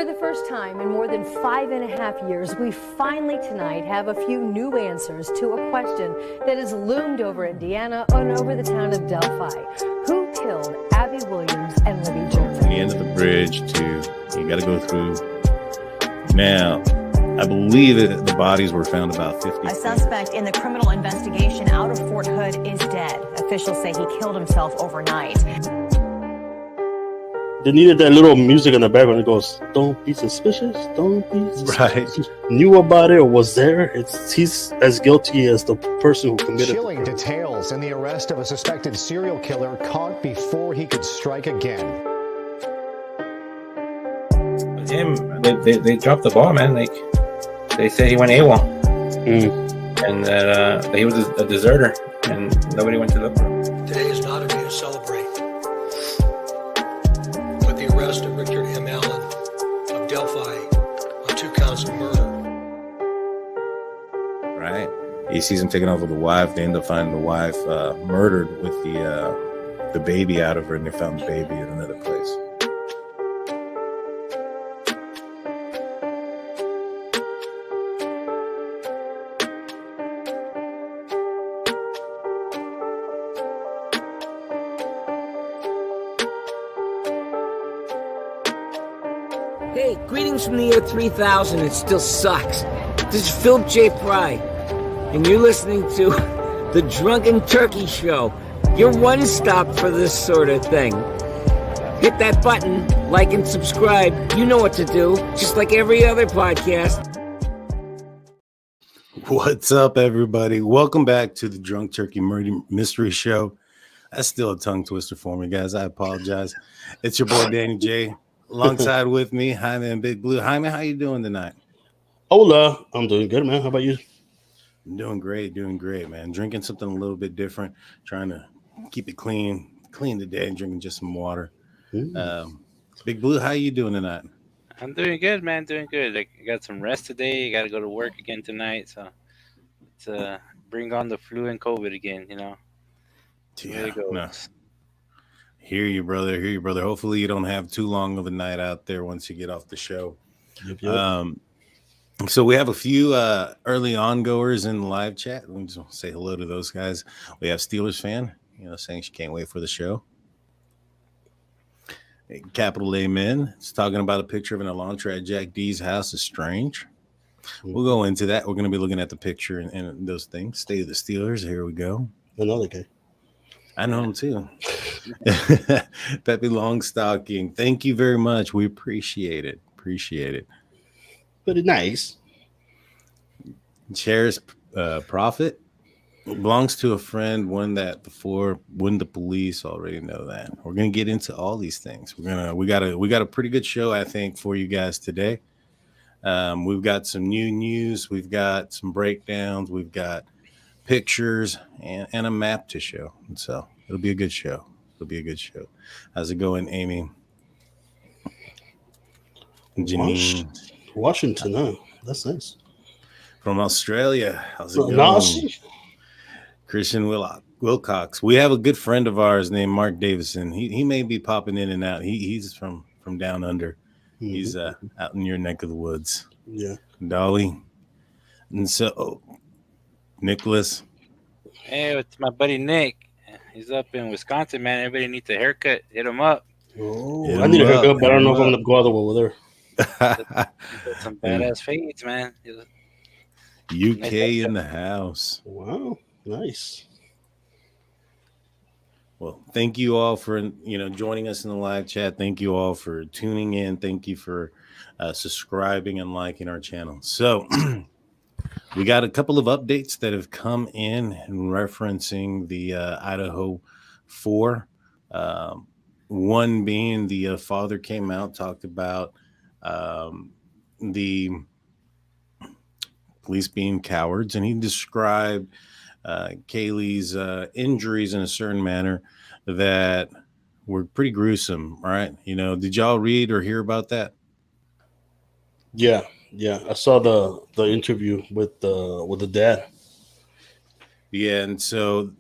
For the first time in more than 5.5 years, we finally tonight have a few new answers to a question that has loomed over Indiana and over the town of Delphi. Who killed Abby Williams and Libby Johnson? From the end of the bridge to, you got to go through. Now, I believe that the bodies were found about 50 feet. A suspect in the criminal investigation out of Fort Hood is dead. Officials say he killed himself overnight. They needed that little music in the background. It goes, "Don't be suspicious. Don't be suspicious." Right. Knew about it or was there. He's as guilty as the person who committed. Chilling details in the arrest of a suspected serial killer caught before he could strike again. They dropped the ball, man. Like they said, he went AWOL, and that he was a deserter, and nobody went to look for him. Today is not a day to celebrate. But the arrest of Richard M. Allen of Delphi on 2 counts of murder. Right. He sees him taking off with the wife. They end up finding the wife murdered with the baby out of her, and they found the baby in another place. Hey, greetings from the year 3000. It still sucks. This is Philip J. Fry, and you're listening to The Drunken Turkey Show, your one stop for this sort of thing. Hit that button, like and subscribe. You know what to do, just like every other podcast. What's up, everybody? Welcome back to the Drunk Turkey Murder Mystery Show. That's still a tongue twister for me, guys. I apologize. It's your boy, Danny J. Alongside with me, Jaime and Big Blue. Jaime, how you doing tonight? Hola. I'm doing good, man. How about you? I'm doing great, man. Drinking something a little bit different, trying to keep it clean today, and drinking just some water. Big Blue, how you doing tonight? I'm doing good, man. Doing good. Like, I got some rest today. I got to go to work again tonight, so it's bring on the flu and COVID again. You know. Yeah. No. Hear you, brother. Hopefully you don't have too long of a night out there once you get off the show. Yep. So we have a few early ongoers in the live chat. Let me just say hello to those guys. We have Steelers fan, saying she can't wait for the show. Capital Amen. It's talking about a picture of an Elantra at Jack D's house is strange. We'll go into that. We're going to be looking at the picture and those things. State of the Steelers. Here we go. Another guy. I know him too. Pepe Longstocking. Thank you very much. We appreciate it. Pretty nice. Cherished Profit belongs to a friend, one that before when the police already know that. We're gonna get into all these things. We got a pretty good show, I think, for you guys today. We've got some new news, we've got some breakdowns, we've got pictures and a map to show. And so it'll be a good show. How's it going, Amy? Janine. Washington, huh? That's nice. From Australia. How's it going? Christian Wilcox. We have a good friend of ours named Mark Davison. He may be popping in and out. He's from down under. Mm-hmm. He's out in your neck of the woods. Yeah. Dolly. And so Nicholas. Hey, it's my buddy Nick. He's up in Wisconsin, man. Everybody needs a haircut. Hit him up. Oh, I need a haircut, but I don't know if I'm going to go all the way over there. Some badass fades, man. UK in the house. Wow, nice. Well, thank you all for joining us in the live chat. Thank you all for tuning in. Thank you for subscribing and liking our channel. So we got a couple of updates that have come in referencing the Idaho 4. One being the father came out, talked about the police being cowards, and he described Kaylee's injuries in a certain manner that were pretty gruesome, right? Did y'all read or hear about that? Yeah. I saw the interview with the dad. Yeah, and so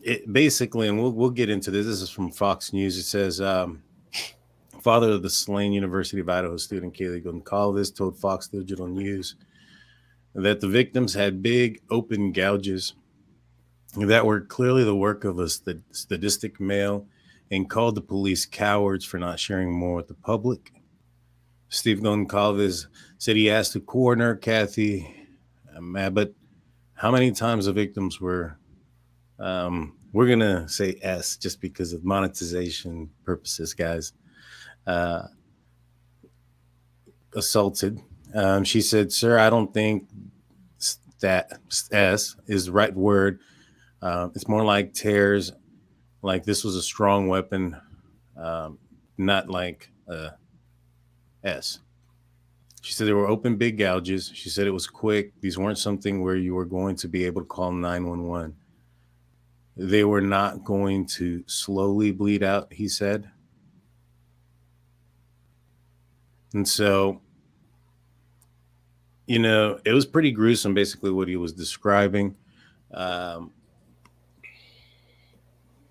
it basically, and we'll get into this. This is from Fox News. It says father of the slain University of Idaho student Kaylee Goncalves told Fox Digital News that the victims had big open gouges that were clearly the work of a sadistic male, and called the police cowards for not sharing more with the public. Steve Goncalves said he asked the coroner, Kathy Mabbutt, how many times the victims were, we're going to say S just because of monetization purposes, guys, assaulted. She said, sir, I don't think that S is the right word. It's more like tears, like this was a strong weapon, not like S. She said there were open big gouges. She said it was quick. These weren't something where you were going to be able to call 911. They were not going to slowly bleed out, he said. And so, you know, it was pretty gruesome, basically, what he was describing.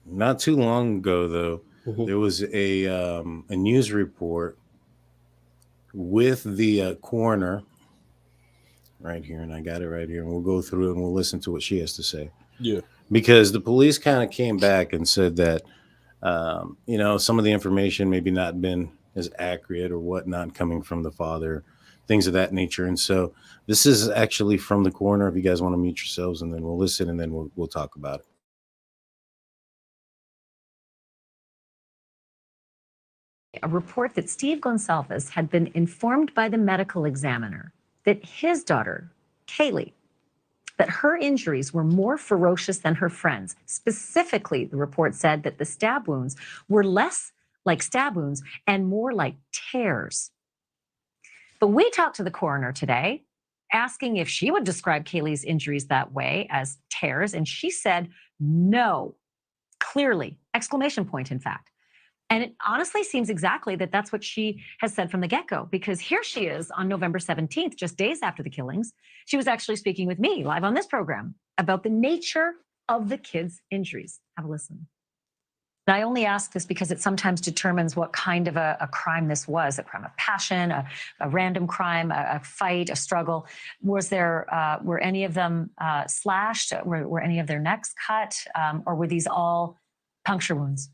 Not too long ago, though, there was a news report with the coroner right here, and I got it right here, and we'll go through it and we'll listen to what she has to say. Yeah. Because the police kind of came back and said that, you know, some of the information maybe not been as accurate or whatnot coming from the father, things of that nature. And so this is actually from the coroner. If you guys want to mute yourselves, and then we'll listen, and then we'll talk about it. A report that Steve Goncalves had been informed by the medical examiner that his daughter, Kaylee, that her injuries were more ferocious than her friends. Specifically, the report said that the stab wounds were less like stab wounds and more like tears. But we talked to the coroner today, asking if she would describe Kaylee's injuries that way, as tears, and she said no, clearly, exclamation point, in fact. And it honestly seems exactly that that's what she has said from the get-go, because here she is on November 17th, just days after the killings. She was actually speaking with me live on this program about the nature of the kids' injuries. Have a listen. And I only ask this because it sometimes determines what kind of a crime this was: a crime of passion, a random crime, a fight, a struggle. Was there, were any of them slashed? Were any of their necks cut? Or were these all puncture wounds?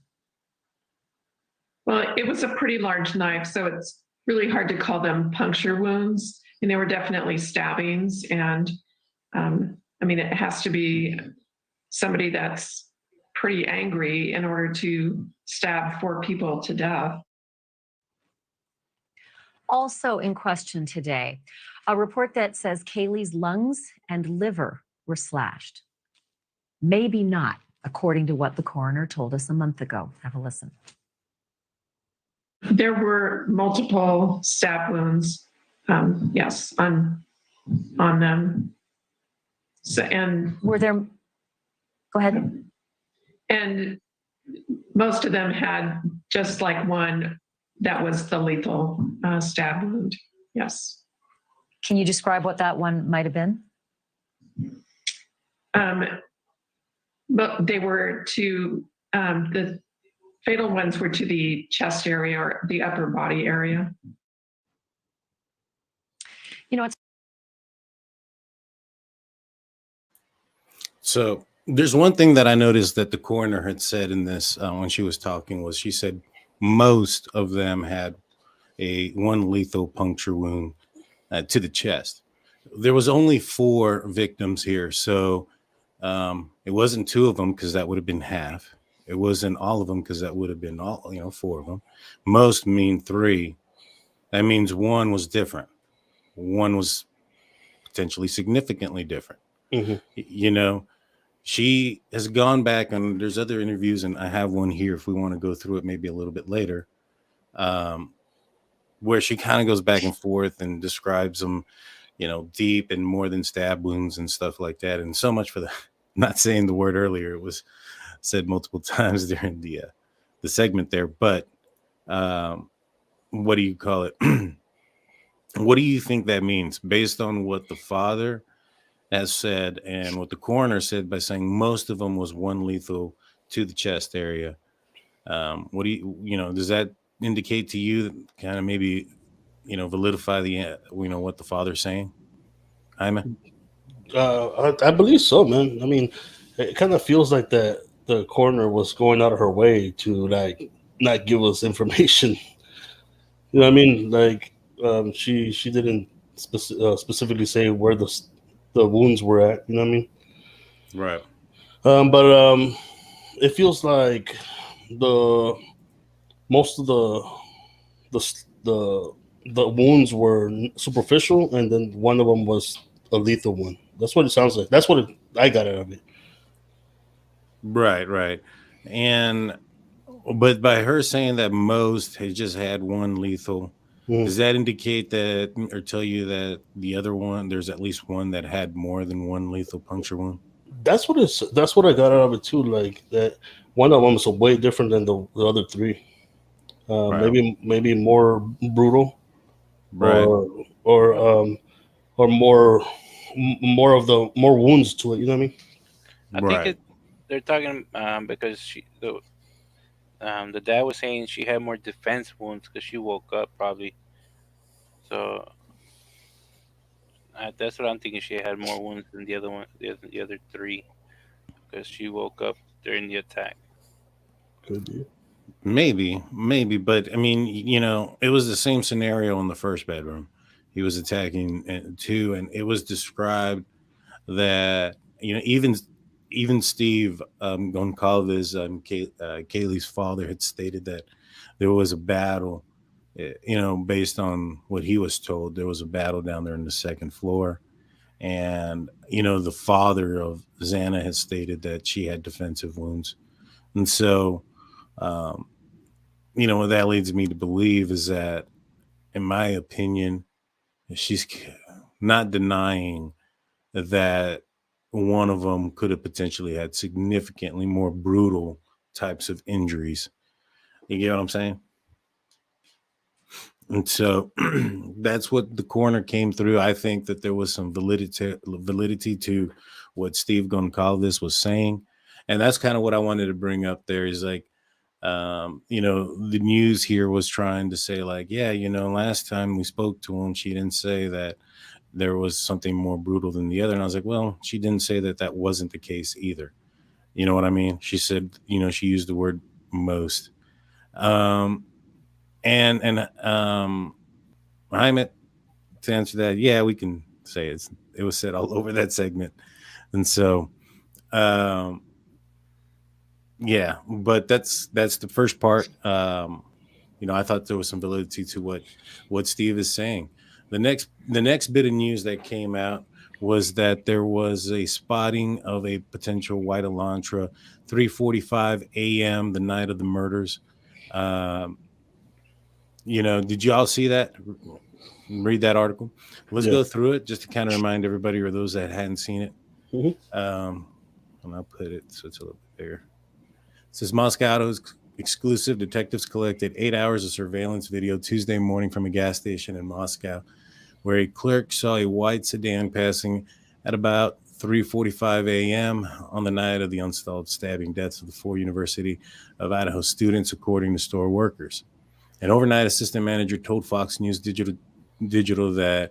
Well, it was a pretty large knife, so it's really hard to call them puncture wounds. And they were definitely stabbings. And I mean, it has to be somebody that's pretty angry in order to stab 4 people to death. Also in question today, a report that says Kaylee's lungs and liver were slashed. Maybe not, according to what the coroner told us a month ago. Have a listen. There were multiple stab wounds, yes, on them. So, and were there? Go ahead. And most of them had just like one that was the lethal stab wound. Yes. Can you describe what that one might have been? But they were to the fatal ones were to the chest area or the upper body area. You know, it's so there's one thing that I noticed that the coroner had said in this when she was talking was she said most of them had one lethal puncture wound to the chest. There was only 4 victims here, so it wasn't 2 of them because that would have been half. It wasn't all of them because that would have been all, 4 of them. Most mean 3. That means 1 was different. 1 was potentially significantly different. Mm-hmm. She has gone back, and there's other interviews, and I have one here if we want to go through it maybe a little bit later, where she kind of goes back and forth and describes them, deep and more than stab wounds and stuff like that. And so much for the, not saying the word earlier, it was said multiple times during the segment there. But what do you call it? What do you think that means based on what the father has said and what the coroner said by saying most of them was one lethal to the chest area? What do does that indicate to you, kind of maybe, validify the, what the father's saying? Jaime? I believe so, man. I mean, it kind of feels like the coroner was going out of her way to like not give us information. You know what I mean? Like, she didn't specifically say where the wounds were at. You know what I mean? Right. But it feels like the most of the the wounds were superficial, and then one of them was a lethal one. That's what it sounds like. That's what I got out of it. Right. But by her saying that most had just had one lethal, does that indicate that, or tell you that the other one, there's at least one that had more than one lethal puncture wound? That's what I got out of it too. Like that, one of them is way different than the other three. Right. Maybe more brutal, Right. or more of the more wounds to it. You know what I mean? I think Right. they're talking because the dad was saying she had more defense wounds because she woke up probably. So that's what I'm thinking. She had more wounds than the other one, the other three, because she woke up during the attack. Could be. Maybe, but I mean, it was the same scenario in the first bedroom. He was attacking two, and it was described that even Steve Goncalves, Kaylee's father, had stated that there was a battle. Based on what he was told, there was a battle down there in the second floor, and the father of Xana had stated that she had defensive wounds, and so. Um, what that leads me to believe is that, in my opinion, she's not denying that one of them could have potentially had significantly more brutal types of injuries. You get what I'm saying? And so that's what the coroner came through. I think that there was some validity to what Steve Goncalves was saying. And that's kind of what I wanted to bring up there is like, the news here was trying to say like, yeah, last time we spoke to him, she didn't say that there was something more brutal than the other. And I was like, well, she didn't say that that wasn't the case either. You know what I mean? She said, she used the word most. And Jaime, to answer that, yeah, we can say it was said all over that segment. And so, yeah, but that's the first part. I thought there was some validity to what Steve is saying. The next bit of news that came out was that there was a spotting of a potential white Elantra, 3:45 a.m. the night of the murders. Did you all see that? Read that article. Let's Yeah. go through it just to kind of remind everybody or those that hadn't seen it. Mm-hmm. And I'll put it so it's a little bit bigger. It says Moscow Idaho's exclusive detectives collected 8 hours of surveillance video Tuesday morning from a gas station in Moscow, where a clerk saw a white sedan passing at about 3:45 a.m. on the night of the unsolved stabbing deaths of the 4 University of Idaho students, according to store workers. An overnight assistant manager told Fox News Digital that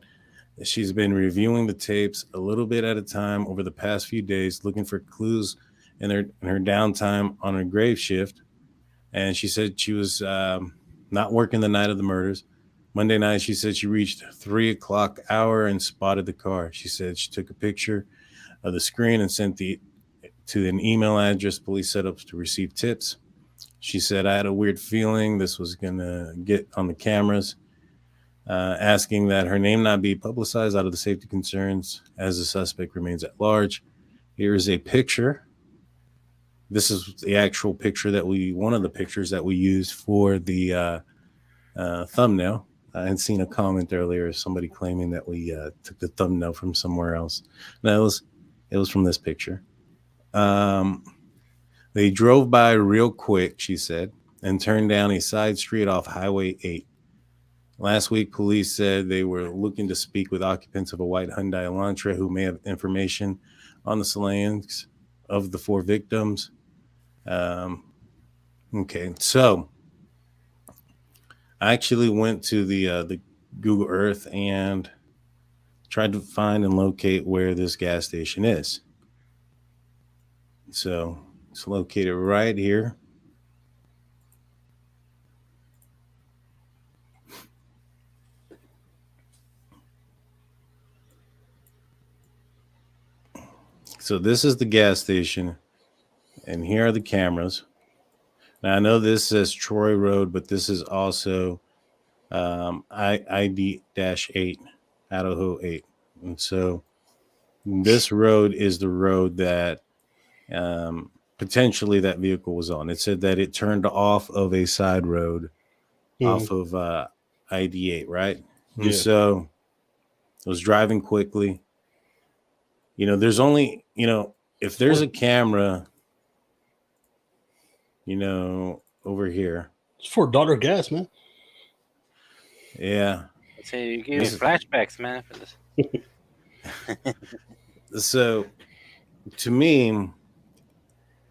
she's been reviewing the tapes a little bit at a time over the past few days, looking for clues in her downtime on her grave shift. And she said she was not working the night of the murders. Monday night, she said she reached 3:00 hour and spotted the car. She said she took a picture of the screen and sent to an email address police set up to receive tips. She said, I had a weird feeling this was going to get on the cameras, asking that her name not be publicized out of the safety concerns as the suspect remains at large. Here is a picture. This is the actual picture one of the pictures that we used for the thumbnail. I had seen a comment earlier, somebody claiming that we took the thumbnail from somewhere else. No, it was from this picture. They drove by real quick, she said, and turned down a side street off Highway 8. Last week, police said they were looking to speak with occupants of a white Hyundai Elantra who may have information on the slayings of the 4 victims. Okay, so I actually went to the Google Earth and tried to find and locate where this gas station is. So it's located right here. So this is the gas station, and here are the cameras. Now I know this says Troy Road, but this is also ID-8, Idaho 8. And so this road is the road that potentially that vehicle was on. It said that it turned off of a side road off of ID-8, right? And so it was driving quickly. There's only, if there's a camera, over here. It's $4 gas, man. Yeah. I'd say you give me flashbacks, man, for this. So to me,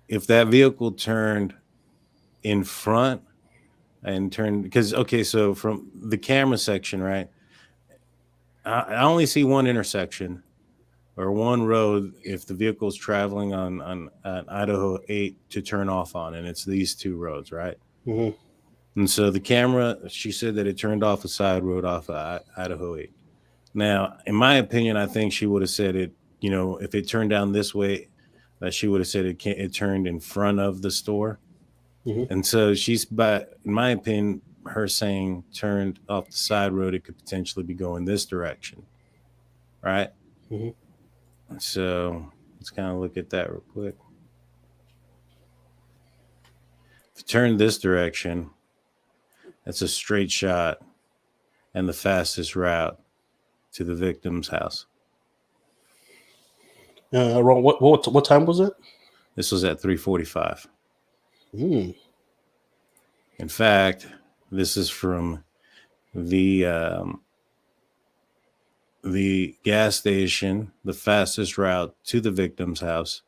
if that vehicle turned in front and turned, because, okay, so from the camera section, right, I only see one intersection or one road if the vehicle's traveling on Idaho 8 to turn off on, and it's these two roads, right? Mm-hmm. And so the camera, she said that it turned off a side road off of Idaho 8. Now, in my opinion, I think she would have said it, if it turned down this way, that she would have said it turned in front of the store. Mm-hmm. And so in my opinion, her saying turned off the side road, it could potentially be going this direction, right? Mm-hmm. So let's kind of look at that real quick. If you turn this direction, that's a straight shot and the fastest route to the victim's house. Around what time was it? This was at 3:45. Mm. In fact, this is from the gas station. The fastest route to the victim's house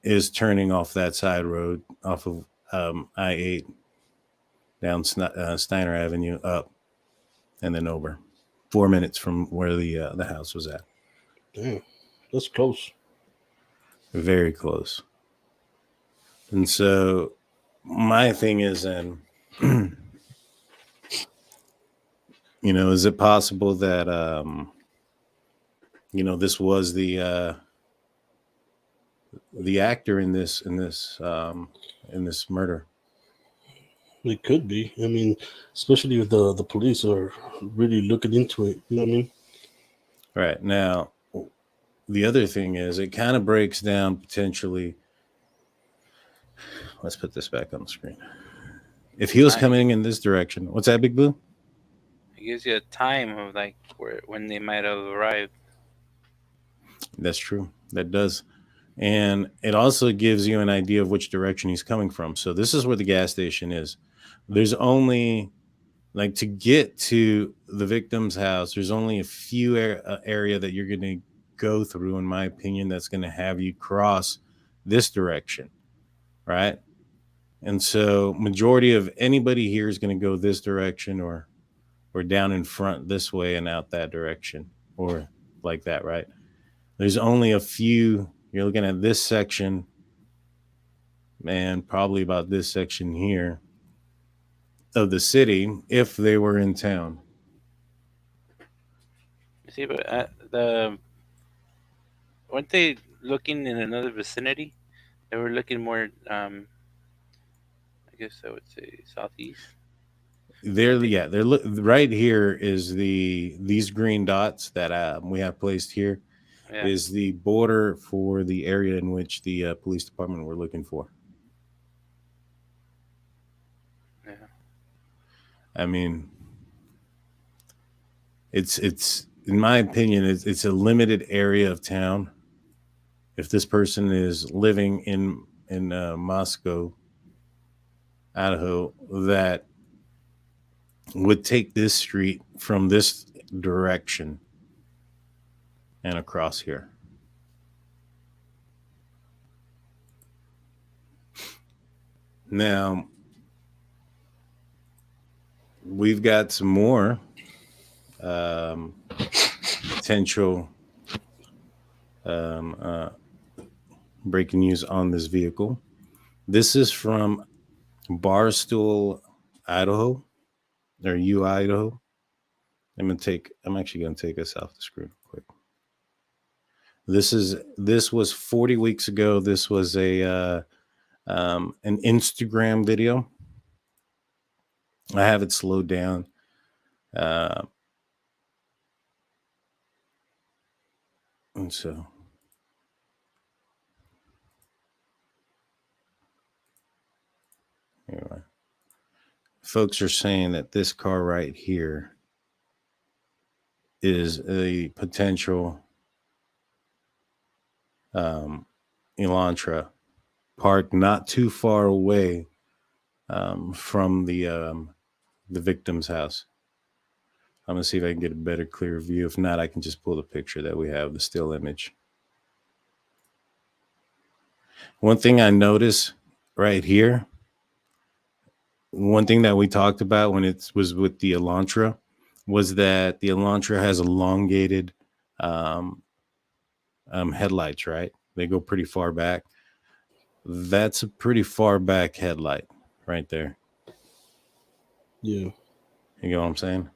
is turning off that side road off of I-8 down Steiner Avenue up and then over. 4 minutes from where the house was at. Damn, that's close. Very close. And so my thing is, is it possible that this was the actor in this murder? It could be. I mean, especially if the police are really looking into it. You know what I mean? Right. Now, the other thing is it kind of breaks down potentially. Let's put this back on the screen. If he was coming in this direction, what's that, Big Blue? It gives you a time of when they might have arrived. That's true. That does. And it also gives you an idea of which direction he's coming from. So this is where the gas station is. There's only, to get to the victim's house, there's only a few area that you're going to go through, in my opinion, that's going to have you cross this direction, right? And so majority of anybody here is going to go this direction or down in front this way and out that direction or like that, right? There's only a few. You're looking at this section and probably about this section here of the city if they were in town. You see, but weren't they looking in another vicinity? They were looking more, I guess I would say southeast. They're right here is these green dots that we have placed here. Yeah. Is the border for the area in which the police department were looking for. Yeah. I mean, it's in my opinion, it's a limited area of town. If this person is living in Moscow, Idaho, that would take this street from this direction and across here. Now, we've got some more potential breaking news on this vehicle. This is from Barstool, Idaho, or Idaho. I'm actually gonna take this off the screen real quick. This was 40 weeks ago. This was an Instagram video. I have it slowed down. And so anyway, folks are saying that this car right here is a potential Elantra parked not too far away from the victim's house. I'm gonna see if I can get a better, clear view. If not, I can just pull the picture that we have, the still image. One thing I noticed right here, one thing that we talked about when it was with the Elantra, was that the Elantra has elongated headlights, right? They go pretty far back. That's a pretty far back headlight right there. Yeah. You know what I'm saying?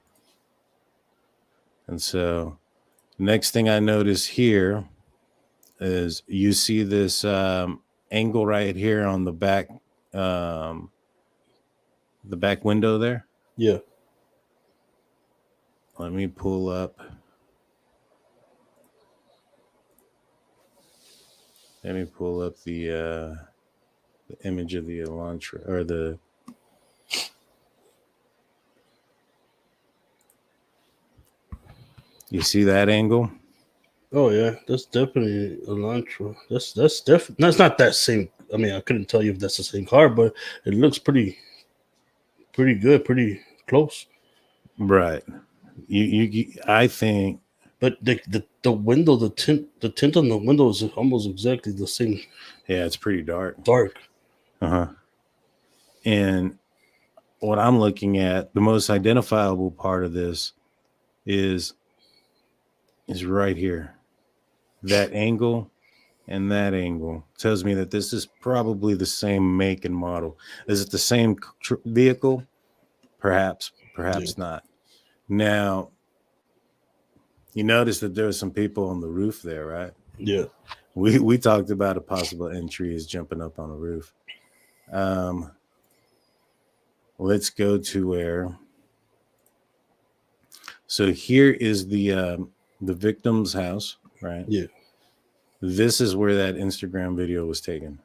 And so next thing I notice here is you see this angle right here on the back window there. Yeah. Let me pull up. The image of the Elantra, or the you see that angle? Oh yeah, that's definitely Elantra. That's definitely, that's not that same. I mean, I couldn't tell you if that's the same car, but it looks pretty good, pretty close. Right. You I think. But the window, the tint on the window is almost exactly the same. Yeah, it's pretty dark. Uh-huh. And what I'm looking at, the most identifiable part of this is right here. That angle and that angle tells me that this is probably the same make and model. Is it the same vehicle? Perhaps not. Now, you notice that there are some people on the roof there, right? Yeah. We talked about a possible entry is jumping up on the roof. Let's go to where. So here is the victim's house, right? Yeah. This is where that Instagram video was taken.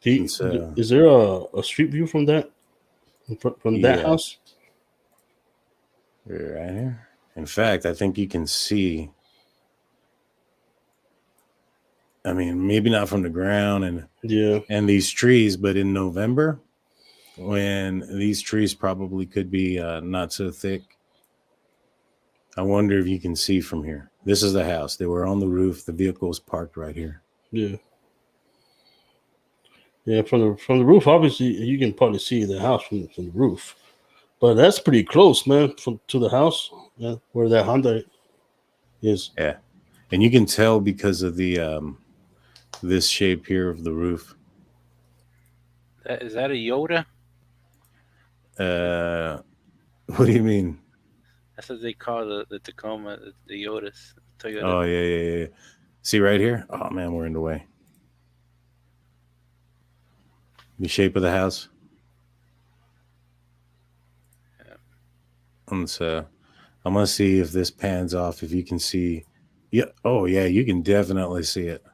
Is there a street view from that? From that house? Right here. In fact, I think you can see. I mean, maybe not from the ground and these trees, but in November, when these trees probably could be not so thick. I wonder if you can see from here. This is the house. They were on the roof. The vehicle was parked right here. Yeah. Yeah, from the roof, obviously you can probably see the house from the roof. But that's pretty close, man, to the house, where that Hyundai is. Yeah. And you can tell because of the this shape here of the roof. Is that a Yoda? What do you mean? That's what they call the Tacoma, the Yodas. Toyota. Oh, yeah. See right here? Oh, man, we're in the way. The shape of the house. Yeah. And so I'm going to see if this pans off, if you can see. Yeah. Oh, yeah, you can definitely see it.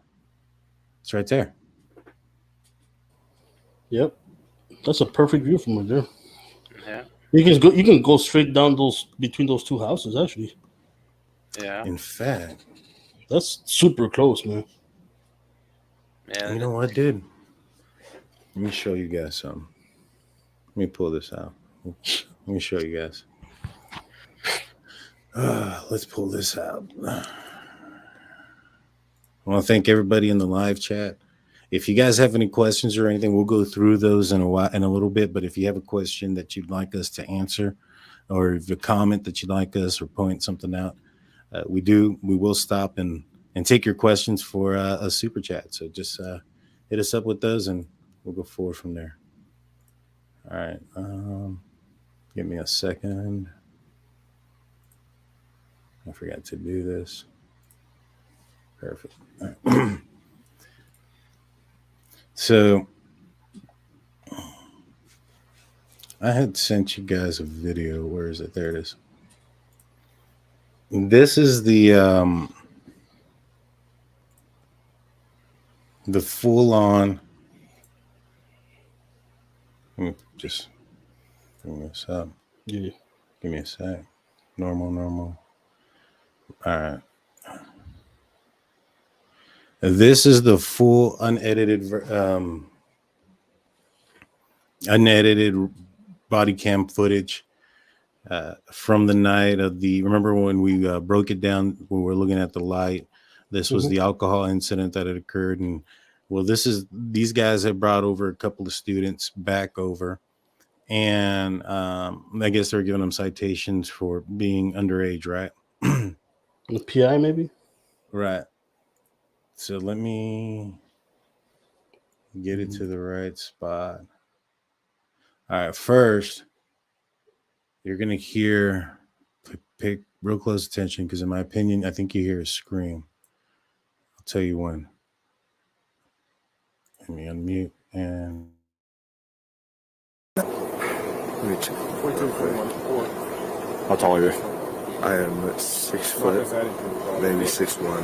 It's right there. Yep. That's a perfect view from right there. Yeah. You can go straight down between those two houses, actually. Yeah. In fact, that's super close, man. Yeah. You know what, dude? Let me show you guys something. Let me pull this out. Let me show you guys. Let's pull this out. I want to thank everybody in the live chat. If you guys have any questions or anything, we'll go through those in a little bit. But if you have a question that you'd like us to answer, or if you have a comment that you'd like us or point something out, we will stop and take your questions for a super chat. So just hit us up with those, and we'll go forward from there. All right. Give me a second. I forgot to do this. Perfect. All right. So I had sent you guys a video. Where is it? There it is. This is the full on. Let me just bring this up. Yeah. Give me a sec. Normal. All right. This is the full unedited body cam footage from the night of the. Remember when we broke it down? We were looking at the light. This was the alcohol incident that had occurred, and well, these guys have brought over a couple of students back over, and I guess they're giving them citations for being underage, right? The PI maybe. Right. So let me get it to the right spot. All right. First, you're going to hear, pay real close attention, because in my opinion, I think you hear a scream. I'll tell you when. Let me unmute and. How tall are you? I am 6 foot, maybe 6'1".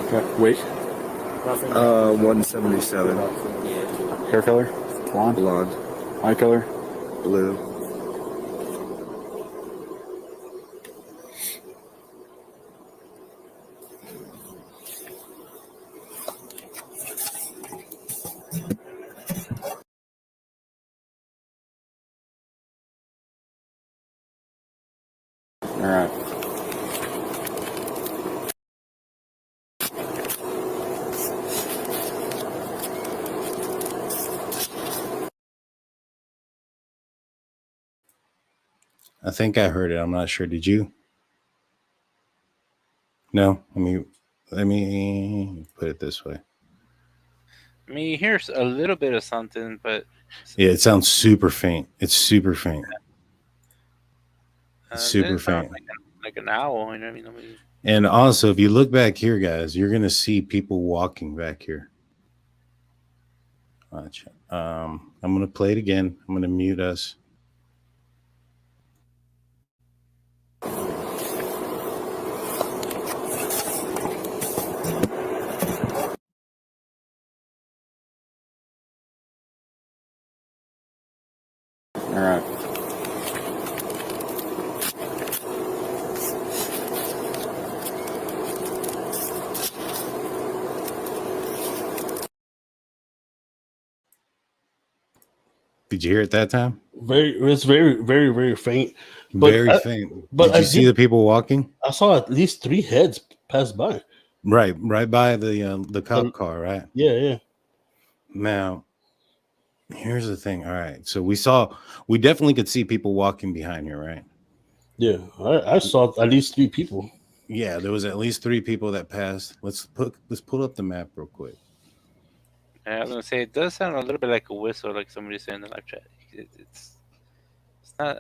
Okay. Weight? 177. Hair color? Blonde? Blonde. Eye color? Blue. All right. I think I heard it. I'm not sure. Did you? No. Let me put it this way. I mean, you hear a little bit of something, but yeah, it sounds super faint. It's super faint. Super faint. Like an owl. You know what I mean? And also, if you look back here, guys, you're gonna see people walking back here. Watch. I'm gonna play it again. I'm gonna mute us. All right. Did you hear it that time? It's very faint. Very faint. But did you see the people walking? I saw at least 3 heads pass by. Right by the cop car, right? Yeah. Now, here's the thing. All right, so we definitely could see people walking behind here, right? Yeah, I saw at least 3 people. Yeah, there was at least 3 people that passed. Let's pull up the map real quick. I was gonna say it does sound a little bit like a whistle, like somebody said in the live chat. It's not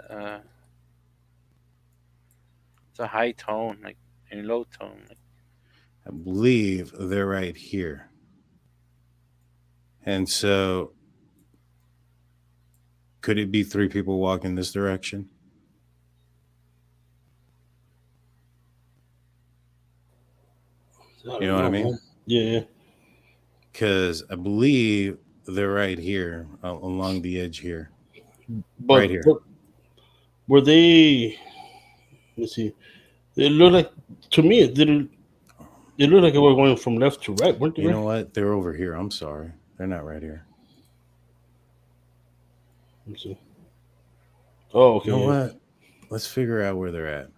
it's a high tone, like a low tone. I believe they're right here, and so could it be 3 people walking this direction? You know what I mean? Yeah. Because I believe they're right here along the edge here. But right here. Were they? Let's see. It looked like, to me, it didn't. It looked like they were going from left to right, weren't they? You know what? They're over here. I'm sorry. They're not right here. Let's see. Oh, okay. You know what? Let's figure out where they're at.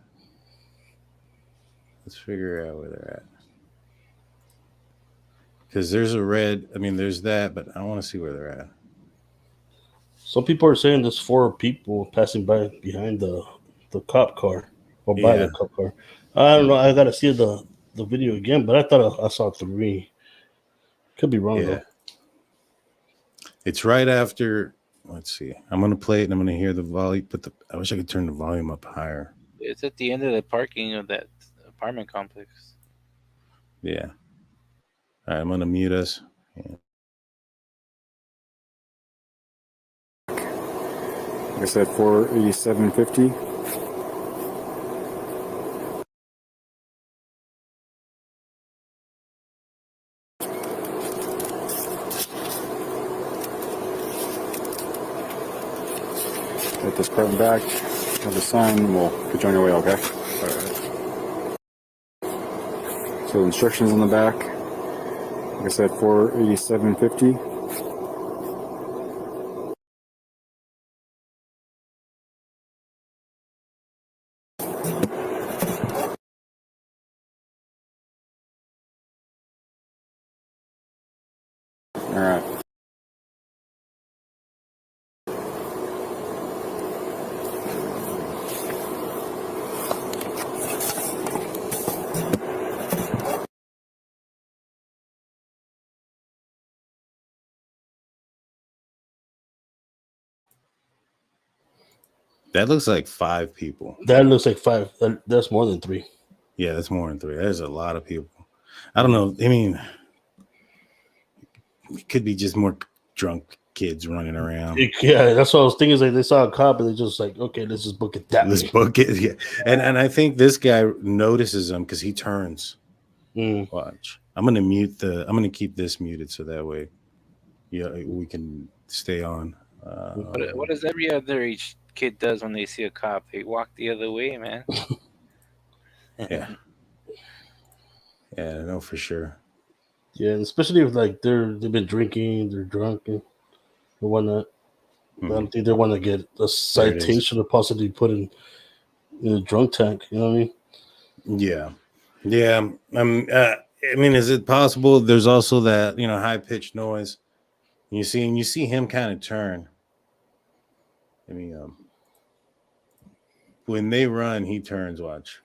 Because there's a red. I mean, there's that, but I want to see where they're at. Some people are saying there's 4 people passing by behind the cop car or by the cop car. I don't know. I gotta see the video again, but I thought I saw 3. Could be wrong though. It's right after. Let's see. I'm gonna play it and I'm gonna hear the volume. I wish I could turn the volume up higher. It's at the end of the parking of that apartment complex. Yeah. All right, I'm gonna mute us. Yeah. Like I said, 487.50. Get this cart back. Have the sign. We'll get you on your way. Okay. All right. So instructions on the back. Like I said, 487.50. All right. That looks like 5 people. That looks like 5. That's more than 3. Yeah, that's more than 3. There's a lot of people. I don't know. I mean, it could be just more drunk kids running around. Yeah, that's what I was thinking. Is like they saw a cop and they just like, okay, let's just book it that way. Book it. Yeah, and I think this guy notices them because he turns. Watch. I'm gonna keep this muted so that way, we can stay on. What does every other age kid does when they see a cop? They walk the other way, man. Yeah, no, for sure. Yeah, and especially if like they've been drinking, they're drunk and whatnot. I don't think they want to get a citation or possibly put in a drunk tank. You know what I mean? Yeah. I mean, is it possible? There's also that high pitched noise. You see him kind of turn. I mean, when they run, he turns. Watch.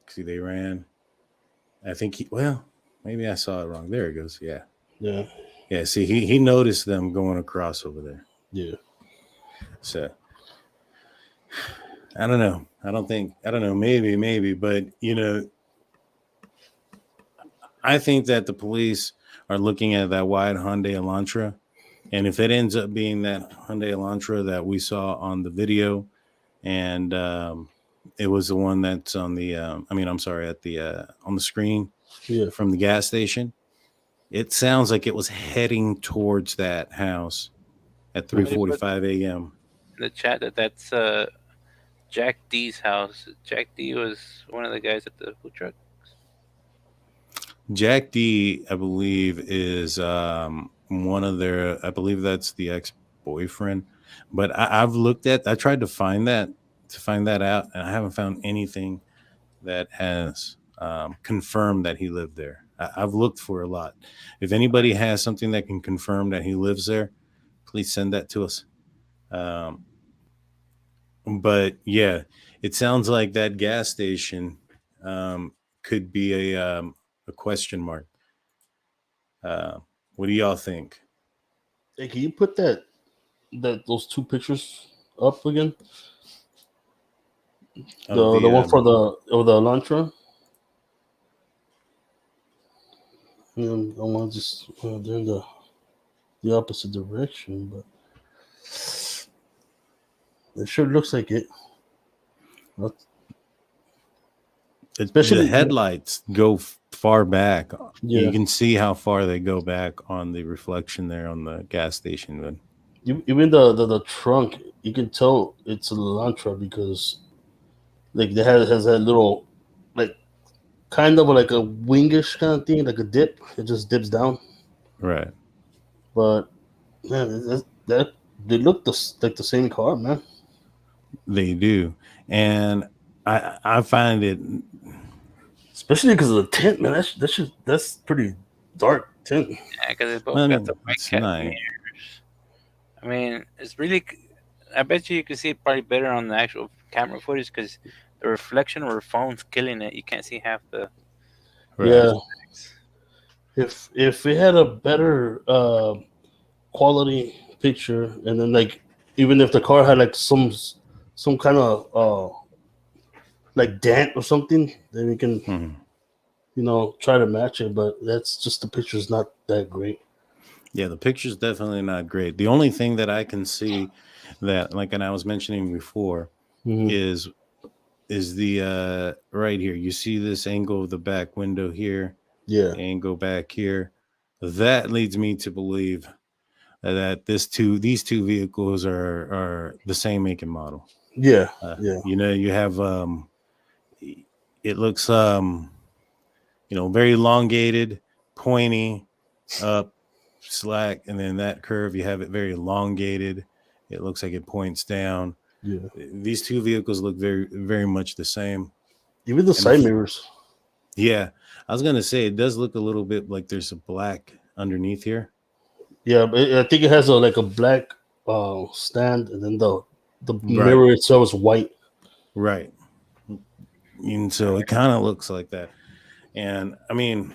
See, they ran. I think maybe I saw it wrong. There it goes. Yeah. See, he noticed them going across over there. Yeah. So I don't know. I don't know. Maybe, but I think that the police are looking at that white Hyundai Elantra, and if it ends up being that Hyundai Elantra that we saw on the video, and it was the one that's on the on the screen from the gas station. It sounds like it was heading towards that house at 3:45 a.m. In the chat that's Jack D's house. Jack D was one of the guys at the food truck. Jack D, I believe, is one of their. I believe that's the ex-boyfriend. But I tried to find that out, and I haven't found anything that has confirmed that he lived there. I've looked for a lot. If anybody has something that can confirm that he lives there, please send that to us. But yeah, it sounds like that gas station could be a question mark. What do y'all think? Hey, can you put those 2 pictures up again? The one for the Elantra. And I want to just they're in the opposite direction, but it sure looks like it. Especially the headlights go far back. Yeah. You can see how far they go back on the reflection there on the gas station. But even the trunk, you can tell it's a Elantra because like it has that little like kind of like a wingish kind of thing, like a dip. It just dips down. Right. But man, they look like the same car, man. They do. And I find it, especially because of the tint, man. That's pretty dark tint. Yeah, because they well, both I got the mean, white it's cat nice. mirrors. I mean, it's really. I bet you can see it probably better on the actual camera footage because the reflection of her phone's killing it. You can't see half the Right. Yeah, if it had a better quality picture, and then like even if the car had like some kind of like dent or something, then we can try to match it. But that's just the picture's not that great. Yeah, the picture's definitely not great. The only thing that I can see that, like, and I was mentioning before, Mhm. is the right here. You see this angle of the back window here, Yeah. angle back here. That leads me to believe that these two vehicles are the same make and model. Yeah. Yeah. You have it looks very elongated, pointy, up, slack, and then that curve you have it very elongated. It looks like it points down. Yeah. These two vehicles look very, very much the same. Even the And side mirrors. yeah, I was gonna say it does look a little bit like there's a black underneath here. Yeah, but I think it has like a black stand, and then the Right, mirror itself is white. right. And so it kind of looks like that. And I mean,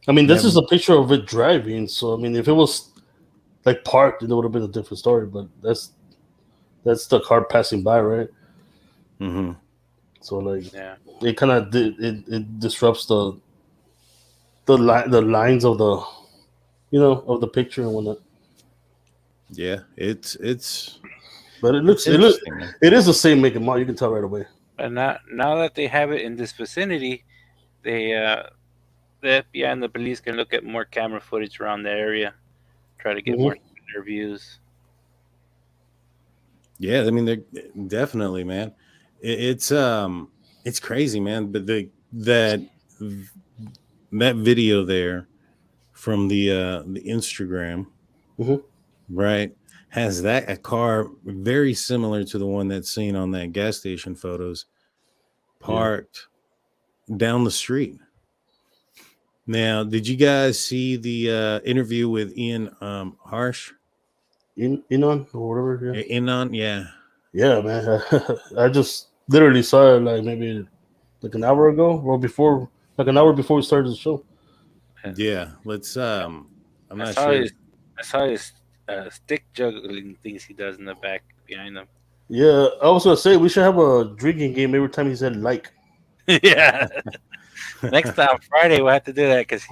This yeah, is a picture of it driving. So if it was like parked, it would have been a different story. But that's the car passing by, right? mm-hmm. So like yeah. it kind of it disrupts the lines of the of the picture and whatnot. Yeah, But it's interesting, man. it is the same make and model. You can tell right away. But now that they have it in this vicinity, they the FBI and the police can look at more camera footage around the area, try to get more interviews. Yeah, I mean, they're definitely, man. It's crazy, man. But that video there from the Instagram, Mhm. right, has that a car very similar to the one that's seen on that gas station photos, Yeah. parked down the street. Now, did you guys see the interview with Ian Harsh? Inon or whatever. Yeah. Inon, yeah. Yeah, man. I just literally saw it like maybe like an hour ago or before, like an hour before we started the show. Yeah, let's I'm I not saw sure. his stick juggling things he does in the back behind him. Yeah, I was gonna say we should have a drinking game every time he said like. Yeah. Next time Friday we'll have to do that because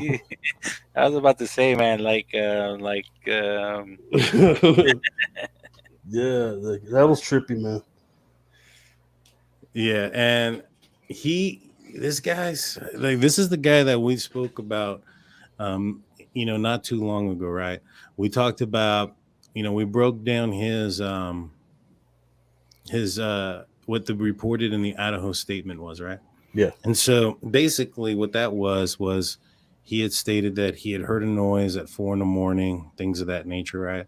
I was about to say, man, Yeah, that was trippy, man. Yeah, and this guy's like, this is the guy that we spoke about not too long ago, right? We talked about, we broke down his what the reported in the Idaho statement was, right? Yeah. And so basically what that was he had stated that he had heard a noise at 4 a.m, things of that nature, right?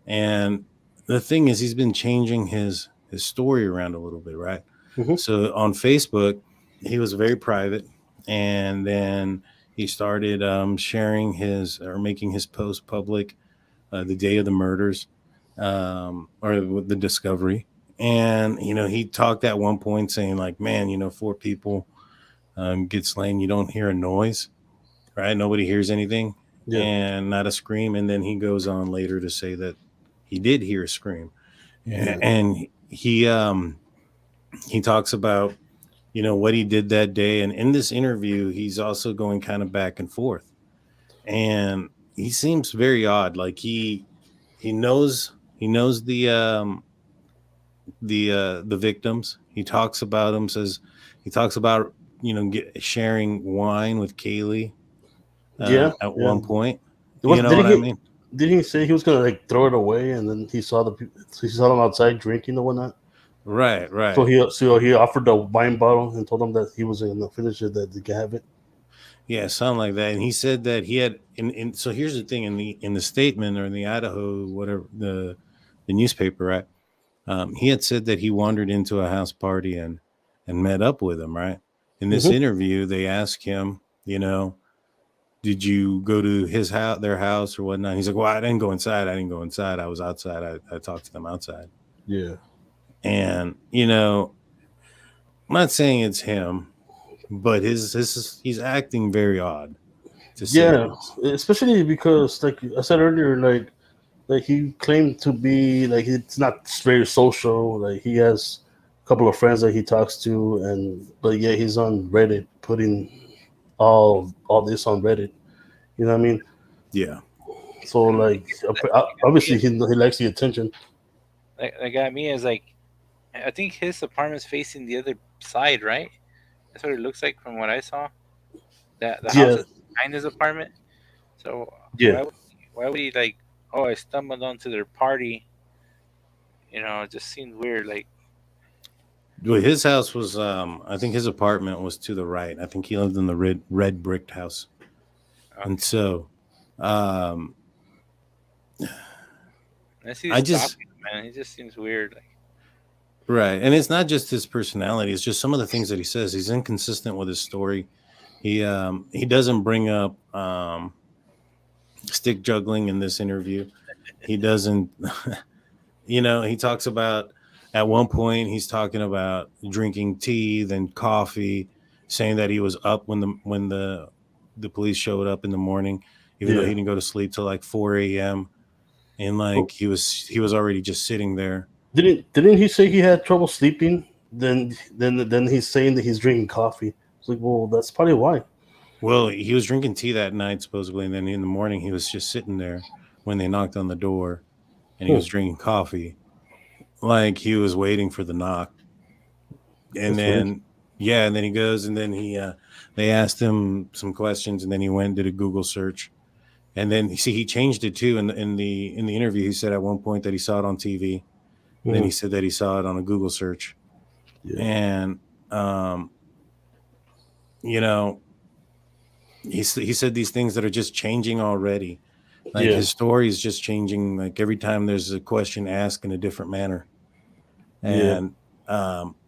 And the thing is, he's been changing his story around a little bit, right? Mhm. So on Facebook, he was very private, and then he started sharing or making his post public the day of the murders, or the discovery. And he talked at one point saying like, man, 4 people get slain, you don't hear a noise, right? Nobody hears anything, Yeah. and not a scream. And then he goes on later to say that he did hear a scream. Yeah. And he talks about what he did that day. And in this interview, he's also going kind of back and forth, and he seems very odd. Like he knows the victims. He talks about them. He talks about sharing wine with Kaylee Yeah. at Yeah. one point. It was, You know what I mean? did he say he was gonna like throw it away, and then he saw them outside drinking or whatnot? Right. So he offered the wine bottle and told them that he was gonna finish it, that they can have it. Yeah, something like that. And he said that he had so here's the thing, in the statement, or in the Idaho, whatever, the newspaper, right? He had said that he wandered into a house party, and and met up with him, right? In this Mhm. interview, they ask him, did you go to his house, their house, or whatnot? He's like, well, I didn't go inside. I didn't go inside. I was outside. I talked to them outside. Yeah. And I'm not saying it's him, but he's acting very odd, to say the Yeah, least. especially because, like I said earlier, like he claimed to be like it's not very social. Like he has a couple of friends that he talks to, but yeah, he's on Reddit putting all this on Reddit. You know what I mean? Yeah. So like obviously he likes the attention. That got me is like, I think his apartment's facing the other side, right? That's what it looks like from what I saw. That the house Yeah, is behind his apartment. So yeah, why would he like? Oh, I stumbled onto their party. It just seemed weird. Like, Well, his house was, I think his apartment was to the right. I think he lived in the red bricked house. And okay, so, um, unless he's I just, stalking him, man. He just seems weird. Like, right. And it's not just his personality, it's just some of the things that he says. He's inconsistent with his story. He doesn't bring up, stick juggling in this interview. He doesn't, he talks about, at one point he's talking about drinking tea, then coffee, saying that he was up when the police showed up in the morning, even though he yeah. didn't go to sleep till like 4 a.m. and Oh, like he was already just sitting there. didn't he say he had trouble sleeping? Then he's saying that he's drinking coffee. It's like, well, that's probably why. Well, he was drinking tea that night supposedly, and then in the morning he was just sitting there when they knocked on the door, and he Hmm, was drinking coffee, like he was waiting for the knock. And that's weird. then yeah, and then he goes, and then they asked him some questions, and then he went and did a Google search. And then see, he changed it too in the interview. He said at one point that he saw it on TV, and then he Mhm. said that he saw it on a Google search. Yeah, And you know he said these things that are just changing already. Like yeah, his story is just changing. Like every time there's a question asked in a different manner, yeah. and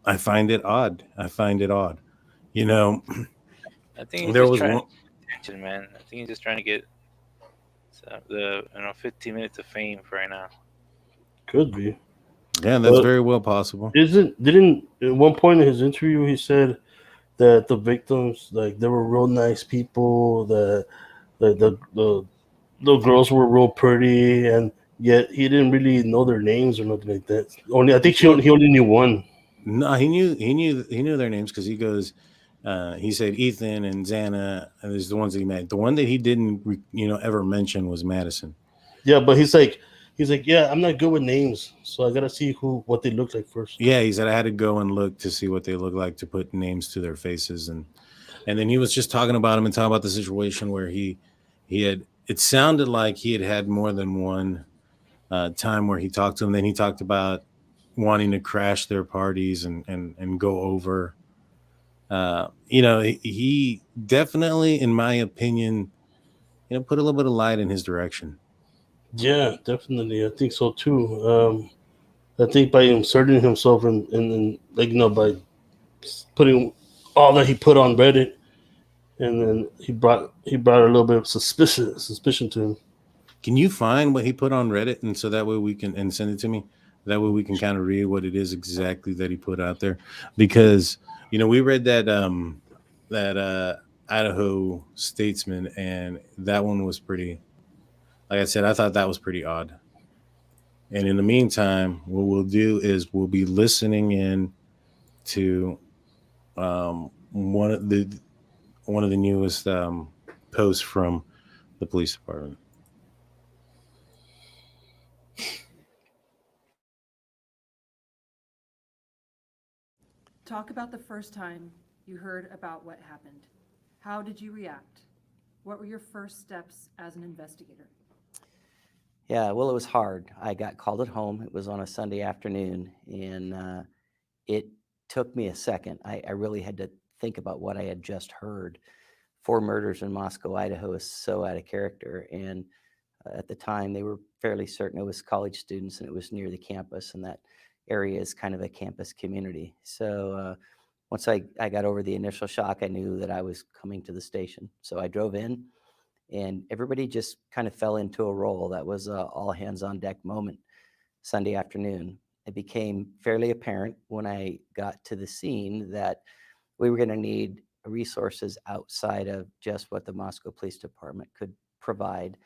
I find it odd. I find it odd. You know, I think he's there just was trying to one. get attention, man. I think he's just trying to get the 15 minutes of fame for right now. Could be. Yeah, that's But very well possible. didn't at one point in his interview he said that the victims, like, they were real nice people, that the girls were real pretty, and yet he didn't really know their names or nothing like that. Only I think Well, he only knew one. no, he knew their names because he goes. He said Ethan and Xana, and there's the ones that he met. The one that he didn't, ever mention was Madison. Yeah, but he's like, yeah, I'm not good with names, so I gotta see what they look like first. Yeah, he said I had to go and look to see what they look like to put names to their faces, and then he was just talking about him and talking about the situation where he had. It sounded like he had more than one time where he talked to him. Then he talked about wanting to crash their parties and go over. He definitely, in my opinion, put a little bit of light in his direction. Yeah, definitely, I think so too. I think by inserting himself in like, by putting all that he put on Reddit, and then he brought a little bit of suspicion to him. Can you find what he put on Reddit, and so that way we can and send it to me? That way we can kind of read what it is exactly that he put out there, because we read that Idaho Statesman, and that one was pretty. Like I said, I thought that was pretty odd. And in the meantime, what we'll do is we'll be listening in to one of the newest posts from the police department. Talk about the first time you heard about what happened. How did you react? What were your first steps as an investigator? Yeah, well, it was hard. I got called at home. It was on a Sunday afternoon, and it took me a second. I really had to think about what I had just heard. 4 murders in Moscow, Idaho is so out of character. And at the time, they were fairly certain it was college students, and it was near the campus, and that area is kind of a campus community. So once I got over the initial shock, I knew that I was coming to the station. So I drove in, and everybody just kind of fell into a role. That was a all hands on deck moment Sunday afternoon. It became fairly apparent when I got to the scene that we were going to need resources outside of just what the Moscow Police Department could provide.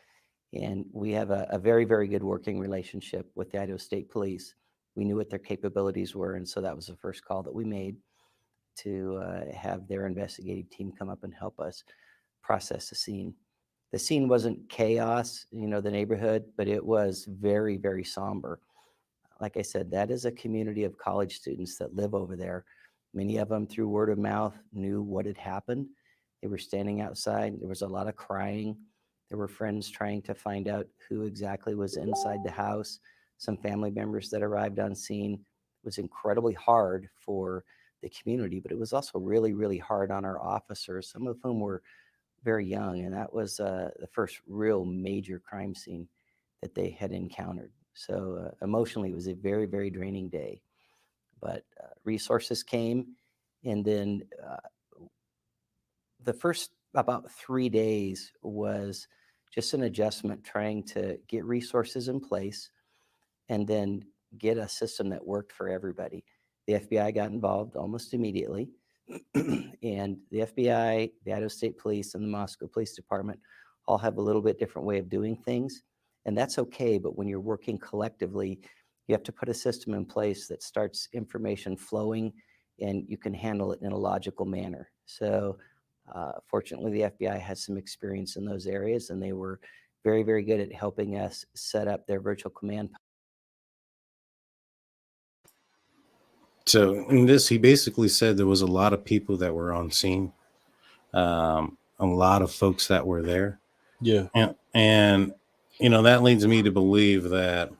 And we have a very, very good working relationship with the Idaho State Police. We knew what their capabilities were, and so that was the first call that we made to have their investigative team come up and help us process the scene. The scene wasn't chaos, the neighborhood, but it was very, very somber. Like I said, that is a community of college students that live over there. Many of them, through word of mouth, knew what had happened. They were standing outside. There was a lot of crying. There were friends trying to find out who exactly was inside the house. Some family members that arrived on scene. It was incredibly hard for the community, but it was also really, really hard on our officers, some of whom were very young, and that was the first real major crime scene that they had encountered. So emotionally, it was a very, very draining day. But resources came, and then the first about 3 days was just an adjustment, trying to get resources in place and then get a system that worked for everybody. The FBI got involved almost immediately. And the FBI, the Idaho State Police, and the Moscow Police Department all have a little bit different way of doing things. And that's okay, but when you're working collectively, you have to put a system in place that starts information flowing and you can handle it in a logical manner. So fortunately, the FBI has some experience in those areas, and they were very, very good at helping us set up their virtual command. So in this, he basically said there was a lot of people that were on scene, a lot of folks that were there. Yeah. And that leads me to believe that,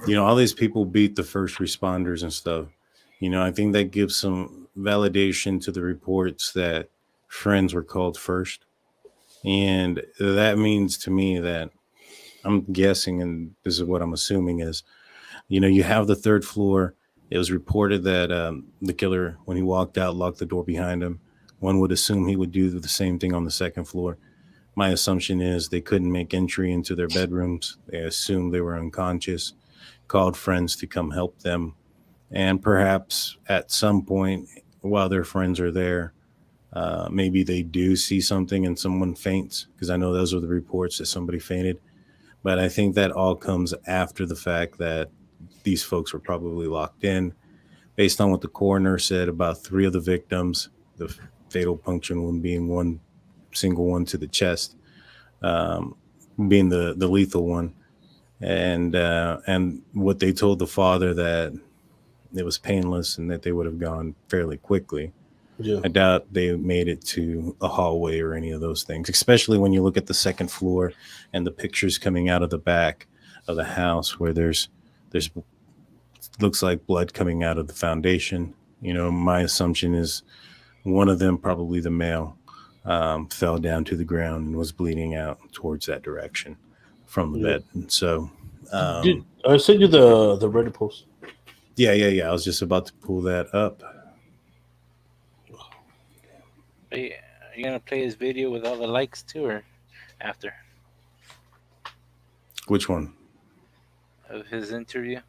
all these people beat the first responders and stuff. I think that gives some validation to the reports that friends were called first. And that means to me that I'm guessing, and this is what I'm assuming is, you have the third floor. It was reported that the killer, when he walked out, locked the door behind him. One would assume he would do the same thing on the second floor. My assumption is they couldn't make entry into their bedrooms. They assumed they were unconscious, called friends to come help them. And perhaps at some point while their friends are there, maybe they do see something and someone faints, because I know those are the reports that somebody fainted. But I think that all comes after the fact that these folks were probably locked in. Based on what the coroner said about 3 of the victims, the fatal puncture wound being one single one to the chest, being the lethal one. And what they told the father, that it was painless and that they would have gone fairly quickly. Yeah. I doubt they made it to a hallway or any of those things, especially when you look at the second floor and the pictures coming out of the back of the house where there's looks like blood coming out of the foundation. My assumption is one of them, probably the male, fell down to the ground and was bleeding out towards that direction from the bed. And so Dude, I sent you the Reddit post. Yeah. I was just about to pull that up. Are you gonna play his video with all the likes too, or after? Which one? Of his interview.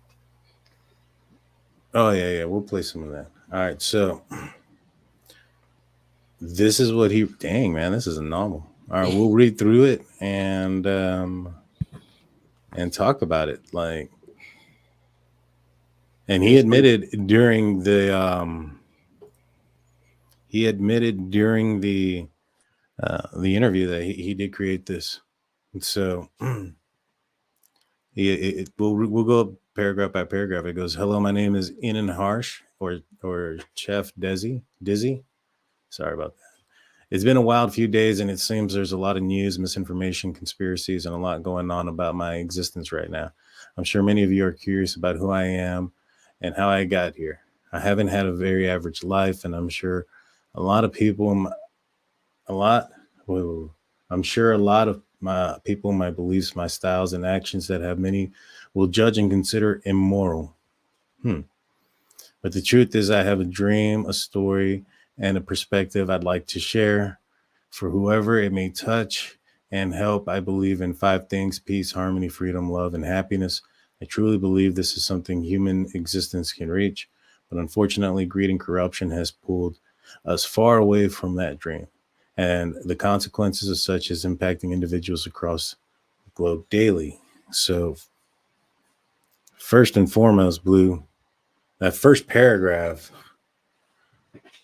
Oh yeah, we'll play some of that. All right, so this is what dang man, this is a novel. All right, we'll read through it and talk about it. And he admitted during the interview that he did create this. And so we'll go paragraph by paragraph. It goes, "Hello, my name is Inan Harsh, or Chef Dizzy. Sorry about that. It's been a wild few days, and it seems there's a lot of news, misinformation, conspiracies, and a lot going on about my existence right now. I'm sure many of you are curious about who I am and how I got here. I haven't had a very average life, and I'm sure a lot of my people, my beliefs, my styles, and actions that have many will judge and consider immoral. But the truth is, I have a dream, a story, and a perspective I'd like to share for whoever it may touch and help. I believe in 5 things: peace, harmony, freedom, love, and happiness. I truly believe this is something human existence can reach, but unfortunately, greed and corruption has pulled us far away from that dream. And the consequences of such is impacting individuals across the globe daily. So, first and foremost, Blue, that first paragraph,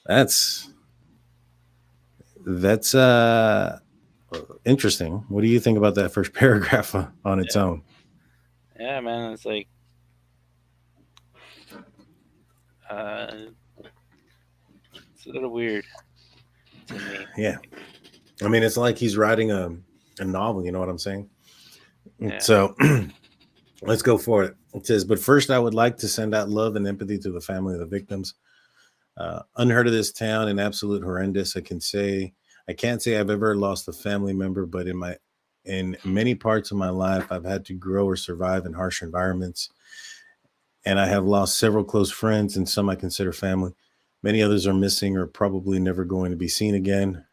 that's interesting. What do you think about that first paragraph on its own? Yeah, man, it's like it's a little weird to me. Yeah, I mean, it's like he's writing a novel. You know what I'm saying? Yeah. So let's go for it. It says, but first, I would like to send out love and empathy to the family of the victims. Unheard of this town and absolute horrendous. I can't say I've ever lost a family member, but in many parts of my life, I've had to grow or survive in harsh environments. And I have lost several close friends and some I consider family. Many others are missing or probably never going to be seen again.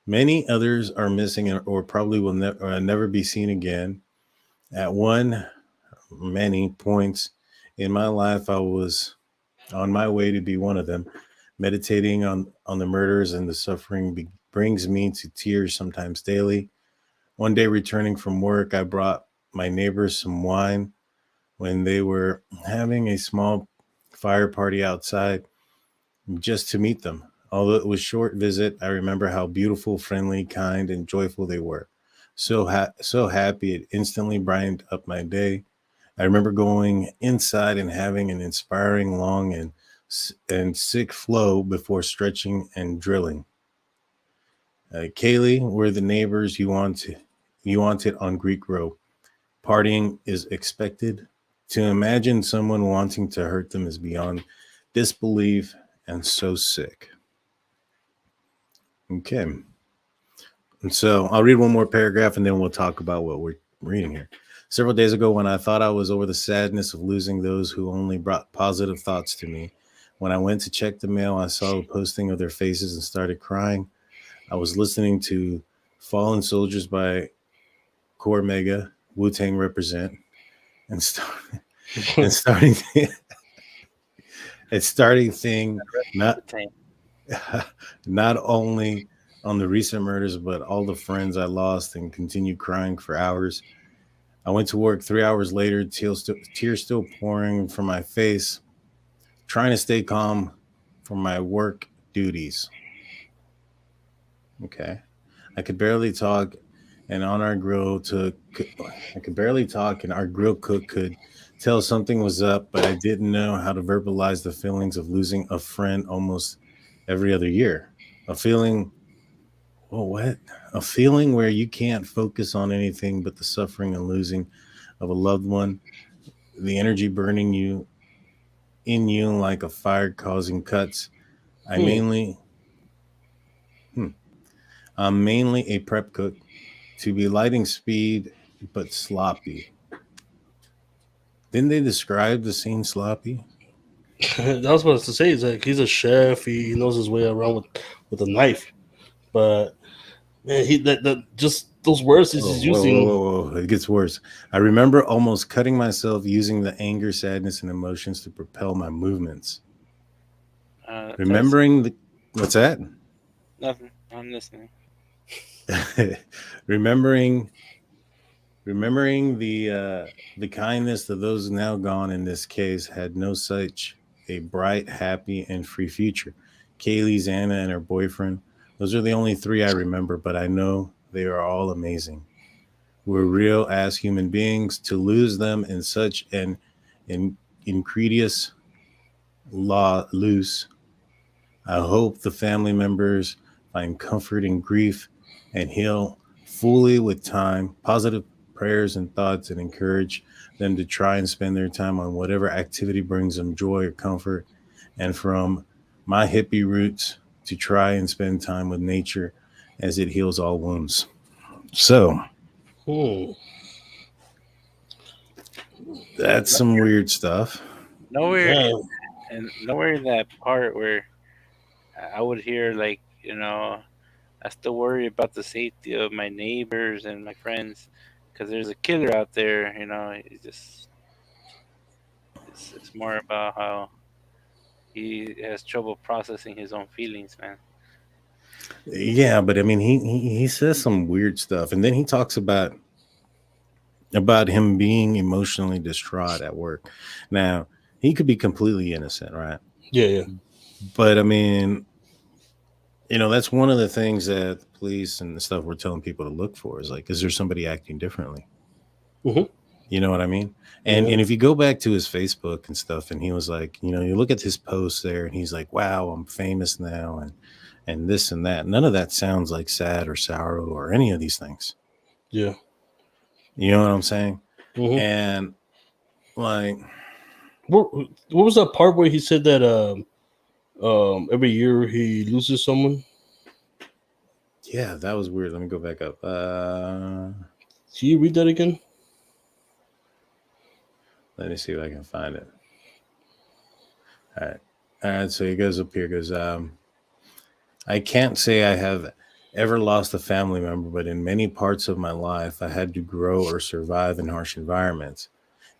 Many others are missing or probably will never be seen again. At many points in my life, I was on my way to be one of them. Meditating on the murders and the suffering brings me to tears sometimes daily. One day returning from work, I brought my neighbors some wine when they were having a small fire party outside just to meet them. Although it was a short visit, I remember how beautiful, friendly, kind, and joyful they were. So happy, it instantly brightened up my day. I remember going inside and having an inspiring, long, and sick flow before stretching and drilling. Kaylee, we're the neighbors you wanted on Greek Row. Partying is expected. To imagine someone wanting to hurt them is beyond disbelief and so sick. Okay. And so I'll read one more paragraph and then we'll talk about what we're reading here. Several days ago, when I thought I was over the sadness of losing those who only brought positive thoughts to me, when I went to check the mail, I saw the posting of their faces and started crying. I was listening to Fallen Soldiers by Core Mega, Wu-Tang Represent, and starting thing not only on the recent murders, but all the friends I lost, and continued crying for hours. I went to work 3 hours later, tears still pouring from my face, trying to stay calm from my work duties. Okay. I could barely talk, and our grill cook could tell something was up, but I didn't know how to verbalize the feelings of losing a friend almost every other year. A feeling where you can't focus on anything but the suffering and losing of a loved one, the energy burning in you like a fire causing cuts. I'm mainly a prep cook, to be lighting speed but sloppy. Didn't they describe the scene sloppy? That was what I was to say. Is like he's a chef. He knows his way around with a knife. But man, that just those words he's using. Whoa. It gets worse. I remember almost cutting myself using the anger, sadness, and emotions to propel my movements. What's that? Nothing. I'm listening. remembering the kindness of those now gone in this case had no such a bright, happy, and free future. Kaylee, Xana, and her boyfriend. Those are the only 3 I remember, but I know they are all amazing. We're real as human beings. To lose them in such an incredious loss, I hope the family members find comfort in grief and heal fully with time, positive prayers and thoughts, and encourage them to try and spend their time on whatever activity brings them joy or comfort. And from my hippie roots, to try and spend time with nature as it heals all wounds. So, That's some weird stuff. Nowhere, Yeah. and nowhere in that part where I would hear like, I still worry about the safety of my neighbors and my friends because there's a killer out there. It's more about how he has trouble processing his own feelings, man. Yeah, but I mean, he says some weird stuff, and then he talks about him being emotionally distraught at work. Now, he could be completely innocent, right? Yeah. But I mean, that's one of the things that the police and the stuff we're telling people to look for is like, is there somebody acting differently? Mhm. You know what I mean? And Yeah. if you go back to his Facebook and stuff, and he was like, you look at his posts there, and he's like, wow, I'm famous now, and this and that. None of that sounds like sad or sorrow or any of these things. Yeah. You know what I'm saying? Mhm. And like, What was that part where he said that every year he loses someone? yeah, that was weird. Let me go back up. Can you read that again? Let me see if I can find it. All right. So he goes up here. Goes, I can't say I have ever lost a family member, but in many parts of my life, I had to grow or survive in harsh environments.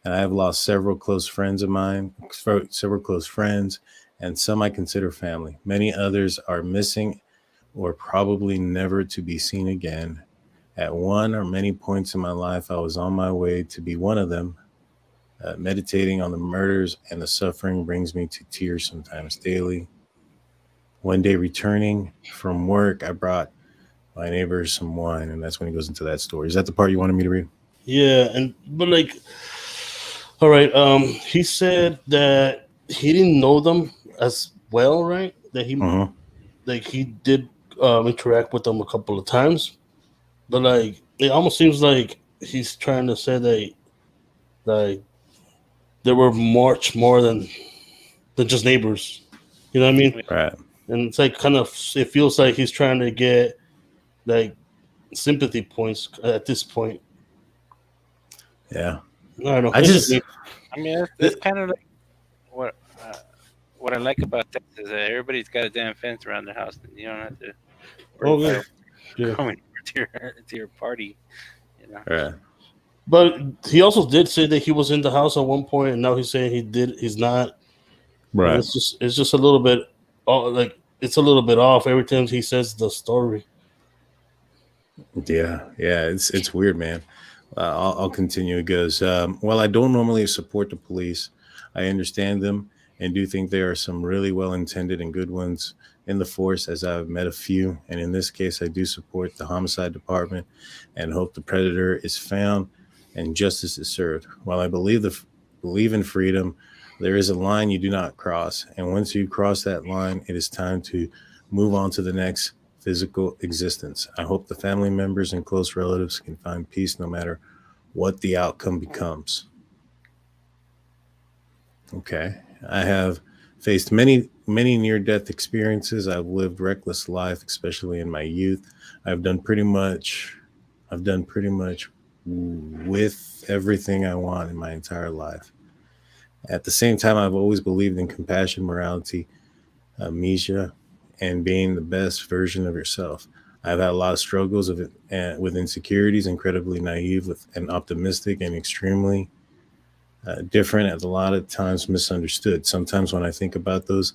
And I have lost several close friends of mine, several close friends, and some I consider family. Many others are missing or probably never to be seen again. At one or many points in my life, I was on my way to be one of them. Meditating on the murders and the suffering brings me to tears sometimes daily. One day returning from work, I brought my neighbors some wine, and that's when he goes into that story. Is that the part you wanted me to read? Yeah, but like, all right. He said that he didn't know them as well, right? That he did interact with them a couple of times, but like it almost seems like he's trying to say that like there were much more than just neighbors. You know what I mean? Right. And it's like kind of it feels like he's trying to get like sympathy points at this point. Yeah. I don't know. I just, I mean, that's kind of like what I like about Texas is that everybody's got a damn fence around their house, and you don't have to worry about coming to your party. Right. But he also did say that he was in the house at one point, and now he's saying he's not. Right. And it's just a little bit, it's a little bit off every time he says the story. Yeah, it's weird, man. I'll continue. It goes, while I don't normally support the police, I understand them and do think there are some really well-intended and good ones in the force, as I've met a few. And in this case, I do support the homicide department and hope the predator is found and justice is served. While I believe in freedom, there is a line you do not cross. And once you cross that line, it is time to move on to the next physical existence. I hope the family members and close relatives can find peace no matter what the outcome becomes. Okay. I have faced many near-death experiences. I've lived reckless life, especially in my youth. I've done pretty much with everything I want in my entire life. At the same time, I've always believed in compassion, morality, amnesia, and being the best version of yourself. I've had a lot of struggles with insecurities, incredibly naive and optimistic, and extremely different, at a lot of times misunderstood. Sometimes when I think about those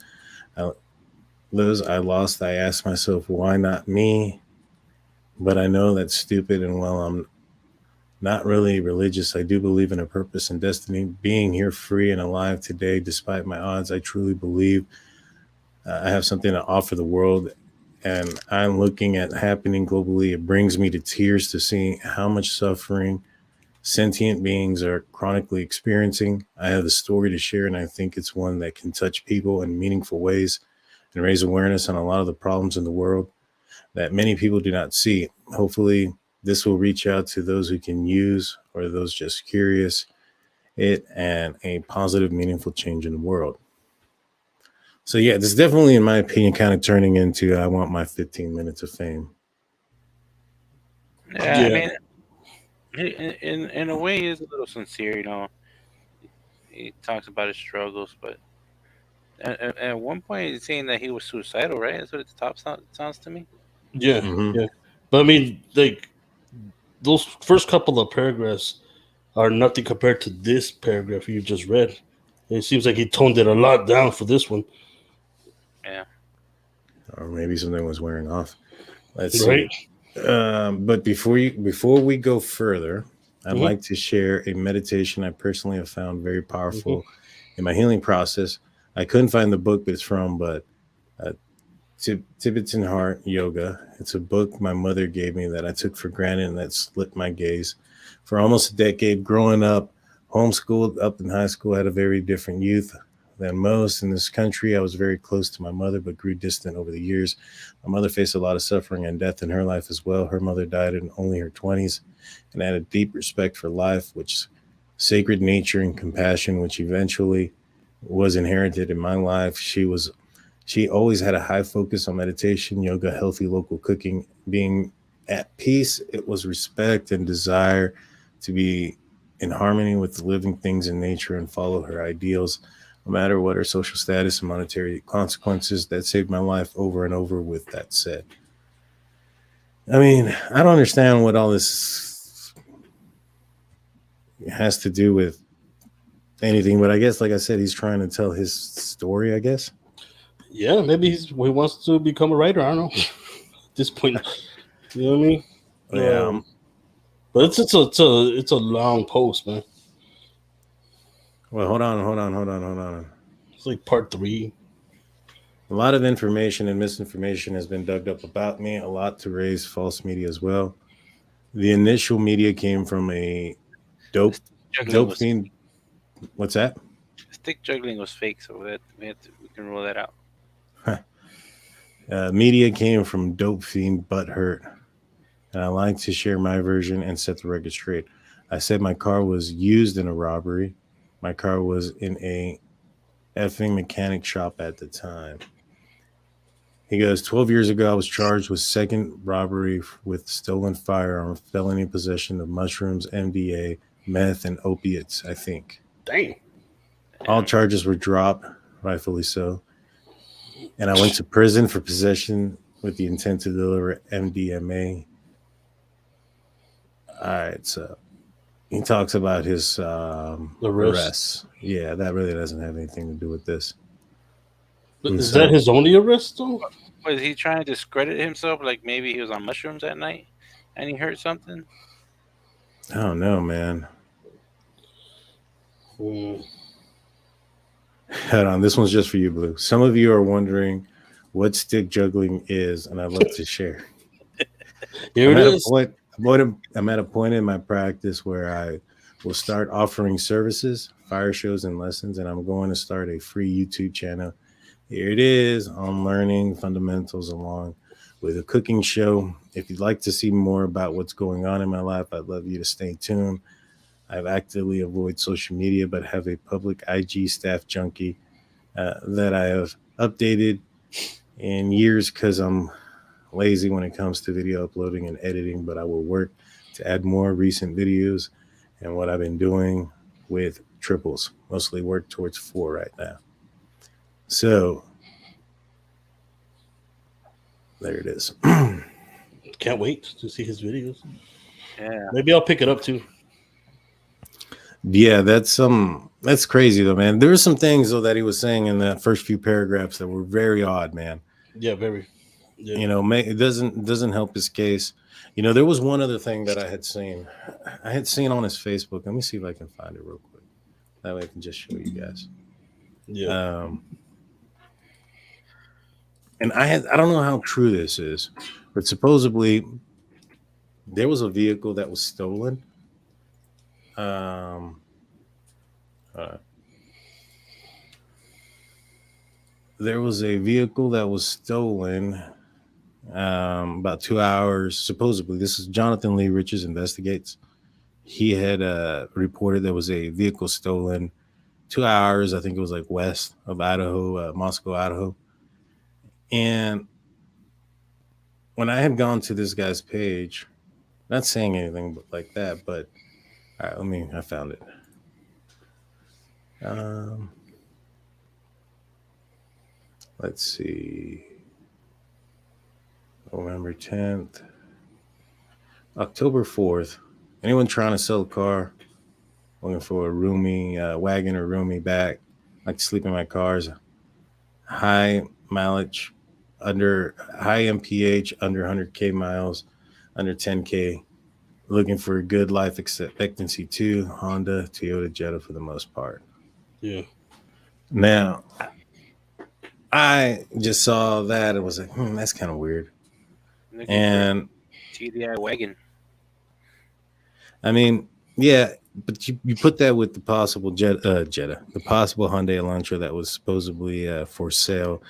I lost, I ask myself, why not me? But I know that's stupid, and while I'm not really religious, I do believe in a purpose and destiny. Being here free and alive today, despite my odds, I truly believe I have something to offer the world, and I'm looking at happening globally. It brings me to tears to see how much suffering sentient beings are chronically experiencing. I have a story to share, and I think it's one that can touch people in meaningful ways and raise awareness on a lot of the problems in the world that many people do not see. Hopefully, this will reach out to those who can use, or those just curious, and a positive, meaningful change in the world. So yeah, this is definitely, in my opinion, kind of turning into I want my 15 minutes of fame. Yeah. I mean, in a way, he's a little sincere, he talks about his struggles, but at one point he's saying that he was suicidal, right? That's what at the top sounds to me. Yeah, Mhm. yeah. But I mean, like those first couple of paragraphs are nothing compared to this paragraph you just read. It seems like he toned it a lot down for this one. Yeah. Or maybe something was wearing off. Let's see. Right? But before we go further, I'd Mhm. like to share a meditation I personally have found very powerful Mm-hmm. in my healing process. I couldn't find the book that it's from, but Tibetan Heart Yoga. It's a book my mother gave me that I took for granted and that slipped my gaze. For almost a decade, growing up, homeschooled up in high school, had a very different youth than most in this country. I was very close to my mother, but grew distant over the years. My mother faced a lot of suffering and death in her life as well. Her mother died in only her 20s, and I had a deep respect for life, which sacred nature and compassion, which eventually was inherited in my life. She always had a high focus on meditation, yoga, healthy local cooking, being at peace. It was respect and desire to be in harmony with the living things in nature and follow her ideals, no matter what her social status and monetary consequences. That saved my life over and over. With that said, I mean, I don't understand what all this has to do with anything, but I guess, like I said, he's trying to tell his story, I guess. Yeah, maybe he wants to become a writer. I don't know. At this point, you know what I mean? Yeah. But it's a long post, man. Well, hold on. It's like part 3. A lot of information and misinformation has been dug up about me, a lot to raise false media as well. The initial media came from a dope fiend. What's that? Stick juggling was fake, so we can rule that out. Media came from dope fiend butthurt, and I like to share my version and set the record straight. I said my car was used in a robbery. My car was in a effing mechanic shop at the time. He goes, 12 years ago, I was charged with second robbery with stolen firearm, felony possession of mushrooms, MDA, meth, and opiates, I think. Dang. All charges were dropped, rightfully so. And I went to prison for possession with the intent to deliver MDMA. All right, so he talks about his arrests. Yeah, that really doesn't have anything to do with this. Is that his only arrest, though? Was he trying to discredit himself? Like maybe he was on mushrooms at night and he heard something? I don't know, man. Hold on, this one's just for you, Blue. Some of you are wondering what stick juggling is, and I'd love to share. Here it is. I'm at a point in my practice where I will start offering services, fire shows, and lessons, and I'm going to start a free YouTube channel. Here it is on learning fundamentals along with a cooking show. If you'd like to see more about what's going on in my life, I'd love you to stay tuned. I've actively avoided social media, but have a public IG staff junkie that I have updated in years because I'm lazy when it comes to video uploading and editing, but I will work to add more recent videos and what I've been doing with triples, mostly work towards 4 right now. So there it is. Can't wait to see his videos. Yeah. Maybe I'll pick it up too. Yeah, that's crazy though, man. There were some things though that he was saying in the first few paragraphs that were very odd, man. Yeah, very. Yeah. You know, it doesn't help his case. You know, there was one other thing that I had seen. on his Facebook. Let me see if I can find it real quick. That way I can just show you guys. Yeah. And I don't know how true this is, but supposedly there was a vehicle that was stolen. There was a vehicle that was stolen about 2 hours. Supposedly, this is Jonathan Lee Riches Investigates. He had reported there was a vehicle stolen 2 hours. I think it was like west of Idaho, Moscow, Idaho. And when I had gone to this guy's page, not saying anything like that, but all right, I found it. Let's see. November 10th. October 4th. Anyone trying to sell a car, looking for a roomy wagon or roomy back, like to sleep in my cars, high mileage, high MPH, under 100K miles, under 10K, looking for a good life expectancy too, Honda, Toyota Jetta for the most part. Yeah. Now, I just saw that and was like, that's kind of weird. And TDI wagon. I mean, yeah, but you put that with the possible Jetta, the possible Hyundai Elantra that was supposedly for sale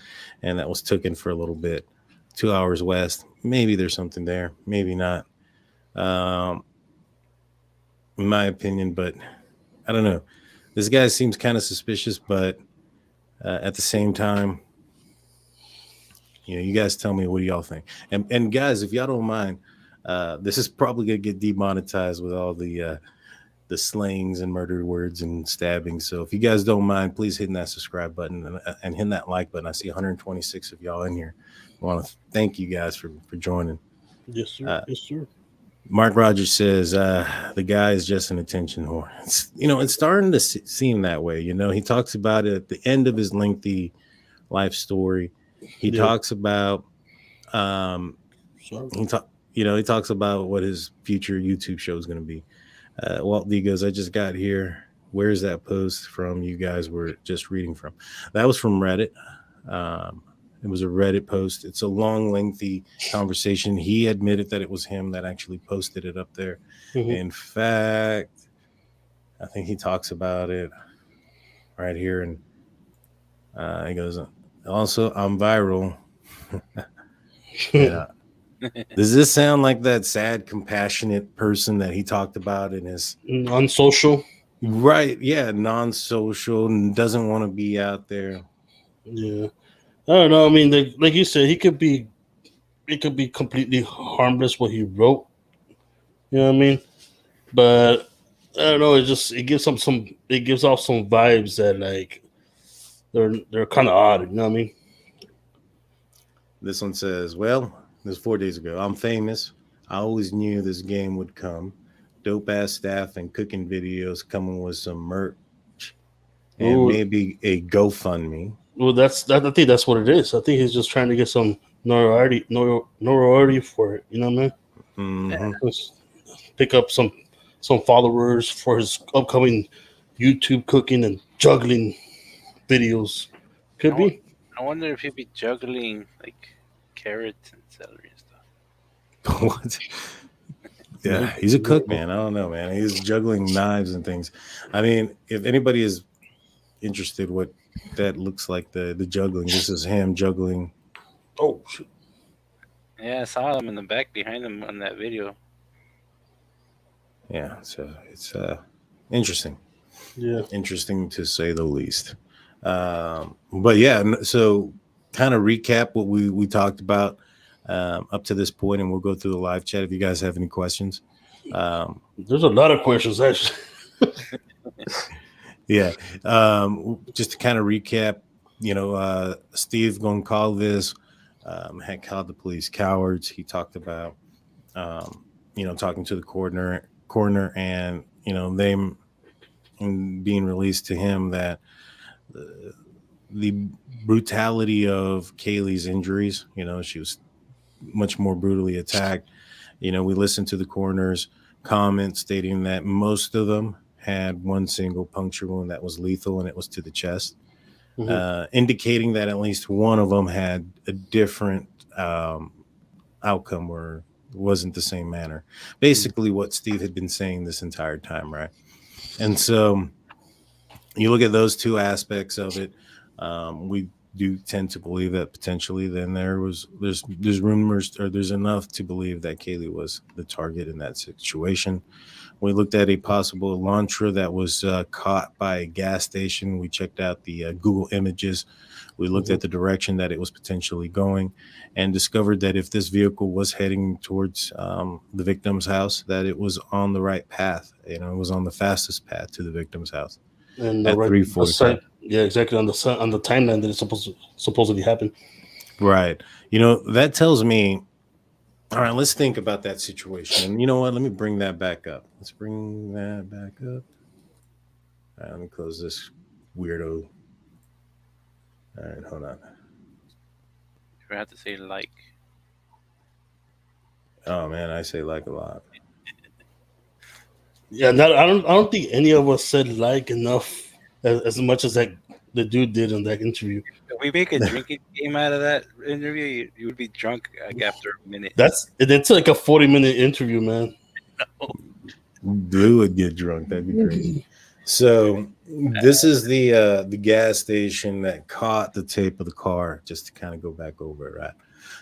and that was taken for a little bit, 2 hours west. Maybe there's something there, maybe not, in my opinion, but I don't know. This guy seems kind of suspicious, but at the same time, you guys tell me, what do y'all think? And guys, if y'all don't mind, this is probably gonna get demonetized with all the slangs and murder words and stabbing. So if you guys don't mind, please hitting that subscribe button and hitting that like button. I see 126 of y'all in here. I want to thank you guys for joining. Yes, sir. Yes, sir. Mark Rogers says the guy is just an attention whore. It's starting to seem that way. He talks about it at the end of his lengthy life story. He talks about he talks about what his future YouTube show is going to be. Walt D goes, I just got here. Where's that post from you guys were just reading from? That was from Reddit. It was a Reddit post. It's a long, lengthy conversation. He admitted that it was him that actually posted it up there. Mm-hmm. In fact, I think he talks about it right here. And he goes, also, I'm viral. Yeah. Does this sound like that sad, compassionate person that he talked about in his non-social? Right. Yeah. Non-social and doesn't want to be out there. Yeah. I don't know. I mean, like you said, it could be completely harmless what he wrote. You know what I mean? But I don't know. It gives off some vibes that like they're kind of odd. You know what I mean? This one says, well, this 4 days ago, I'm famous. I always knew this game would come. Dope ass staff and cooking videos coming with some merch and maybe a GoFundMe. Well, I think that's what it is. I think he's just trying to get some notoriety for it. You know what I mean? Mm-hmm. Just pick up some followers for his upcoming YouTube cooking and juggling videos. Could be. I wonder if he'd be juggling like carrots and celery and stuff. What? Yeah, he's a cook, man. I don't know, man. He's juggling knives and things. I mean, if anybody is interested what that looks like, the juggling, this is him juggling. Oh, shit. Yeah, I saw him in the back behind him on that video. Yeah, so it's interesting. Yeah. Interesting to say the least. But yeah, so kind of recap what we talked about up to this point, and we'll go through the live chat if you guys have any questions. There's a lot of questions, actually. Yeah. Just to kind of recap, Steve Goncalves had called the police cowards. He talked about, talking to the coroner and, them being released to him that the brutality of Kaylee's injuries, she was much more brutally attacked. We listened to the coroner's comment stating that most of them had one single puncture wound that was lethal, and it was to the chest, indicating that at least one of them had a different outcome or wasn't the same manner. Basically what Steve had been saying this entire time, right? And so you look at those two aspects of it. We do tend to believe that potentially then there's rumors, or there's enough to believe that Kaylee was the target in that situation. We looked at a possible Elantra that was caught by a gas station. We checked out the Google images. We looked at the direction that it was potentially going and discovered that if this vehicle was heading towards the victim's house, that it was on the right path. It was on the fastest path to the victim's house. And at right, 3:45. yeah, exactly on the timeline that it's supposedly happened. Right. That tells me. All right, let's think about that situation. And you know what? Let me bring that back up. Let's bring that back up. All right, let me close this weirdo. All right, hold on. You have to say like. Oh man, I say like a lot. Yeah, I don't think any of us said like enough as much as the dude did in that interview. If we make a drinking game out of that interview, you would be drunk like after a minute. It's like a 40-minute interview, man. Blue would get drunk. That'd be crazy. So this is the gas station that caught the tape of the car. Just to kind of go back over it, right?